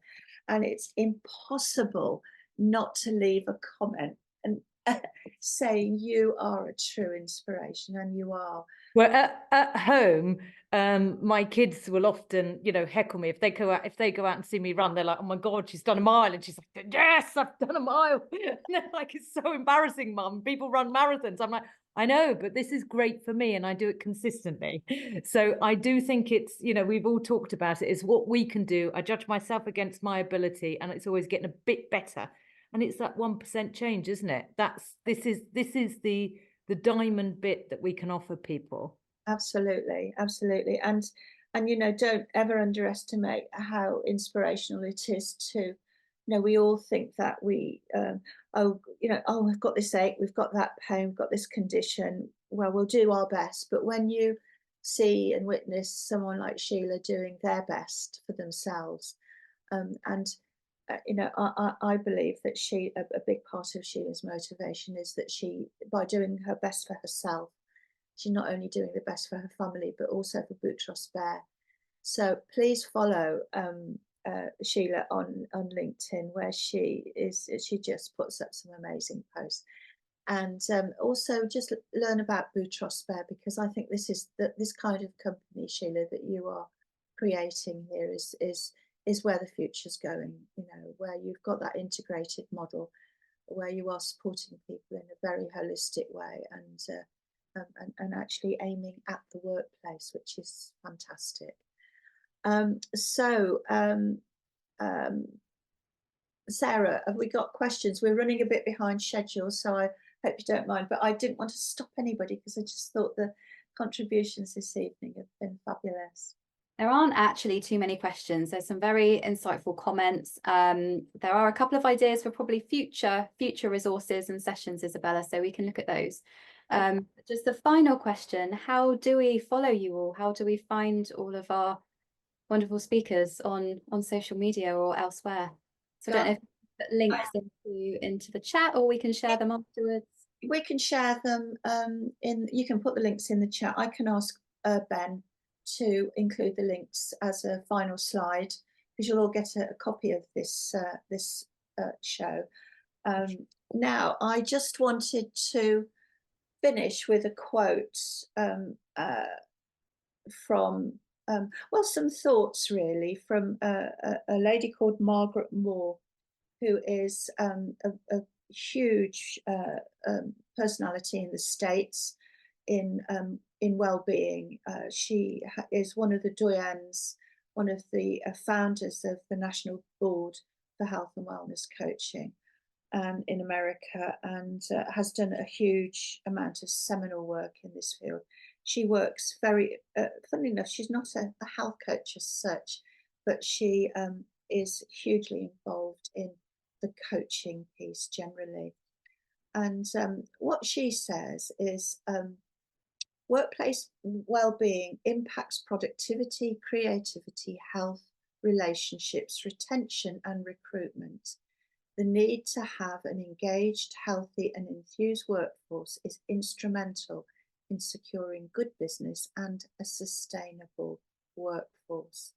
S1: and it's impossible not to leave a comment. And saying you are a true inspiration, and you are.
S3: Well, at home, my kids will often, heckle me if they go out and see me run. They're like, "Oh my God, she's done a mile," and she's like, "Yes, I've done a mile." And they're like, "It's so embarrassing, Mum. People run marathons." I'm like, "I know, but this is great for me, and I do it consistently." So I do think it's, we've all talked about it. It's what we can do. I judge myself against my ability, and it's always getting a bit better. And it's that 1% change, isn't it? This is the diamond bit that we can offer people.
S1: Absolutely, absolutely. And don't ever underestimate how inspirational it is to, we all think that we've got this ache, we've got that pain, we've got this condition. Well, we'll do our best. But when you see and witness someone like Sheila doing their best for themselves, I believe that a big part of Sheila's motivation is that by doing her best for herself, she's not only doing the best for her family, but also for Boutros Bear. So please follow Sheila on LinkedIn, where she just puts up some amazing posts. And also just learn about Boutros Bear, because I think this kind of company, Sheila, that you are creating here is where the future's going, where you've got that integrated model, where you are supporting people in a very holistic way, and actually aiming at the workplace, which is fantastic. Sarah, have we got questions? We're running a bit behind schedule, so I hope you don't mind, but I didn't want to stop anybody because I just thought the contributions this evening have been fabulous.
S5: There aren't actually too many questions. There's some very insightful comments. There are a couple of ideas for probably future resources and sessions, Isabella, so we can look at those. Just the final question, how do we follow you all? How do we find all of our wonderful speakers on social media or elsewhere? So I don't know if you put links into the chat, or we can share them afterwards.
S1: We can share them you can put the links in the chat. I can ask Ben to include the links as a final slide, because you'll all get a copy of this show. Now, I just wanted to finish with a quote from some thoughts really from a lady called Margaret Moore, who is a huge personality in the States in well-being. She is one of the doyens, one of the founders of the National Board for Health and Wellness Coaching in America, and has done a huge amount of seminal work in this field. She works very, funnily enough, she's not a health coach as such, but she is hugely involved in the coaching piece generally. And what she says is workplace well-being impacts productivity, creativity, health, relationships, retention, and recruitment. The need to have an engaged, healthy, and enthused workforce is instrumental in securing good business and a sustainable workforce.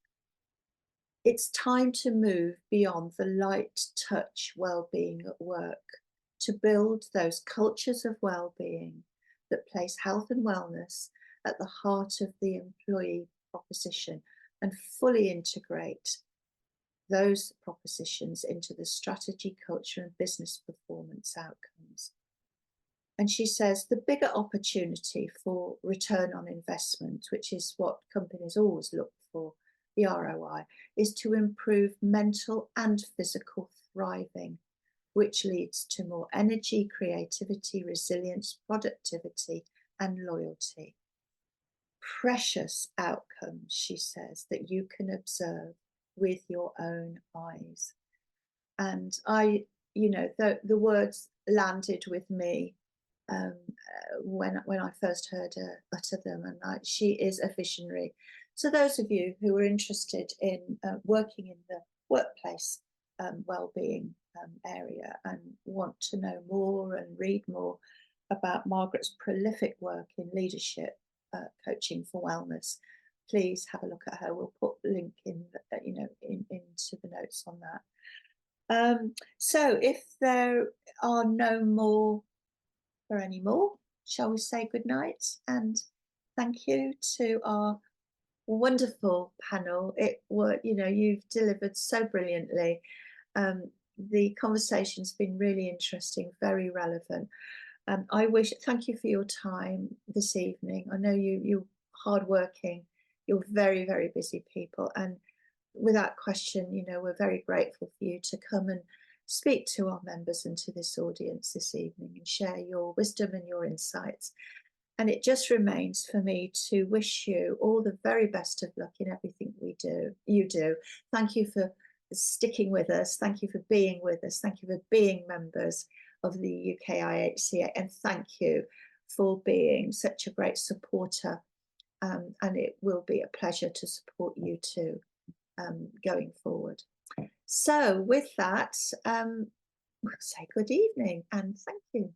S1: It's time to move beyond the light touch well-being at work, to build those cultures of well-being that place health and wellness at the heart of the employee proposition and fully integrate those propositions into the strategy, culture, and business performance outcomes. And she says the bigger opportunity for return on investment, which is what companies always look for, the ROI, is to improve mental and physical thriving, which leads to more energy, creativity, resilience, productivity, and loyalty. Precious outcomes, she says, that you can observe with your own eyes. And the words landed with me when I first heard her utter them, and she is a visionary. So those of you who are interested in working in the workplace well-being area and want to know more and read more about Margaret's prolific work in leadership coaching for wellness, please have a look at her. We'll put the link in, into the notes on that. So if there are no more for any more, shall we say good night and thank you to our wonderful panel. You've delivered so brilliantly. The conversation's been really interesting, very relevant. Thank you for your time this evening. I know you're hardworking, you're very, very busy people, and without question, we're very grateful for you to come and speak to our members and to this audience this evening and share your wisdom and your insights. And it just remains for me to wish you all the very best of luck in everything you do. Thank you for sticking with us. Thank you for being with us. Thank you for being members of the UK IHCA. And thank you for being such a great supporter. And it will be a pleasure to support you too going forward. So with that, we'll say good evening and thank you.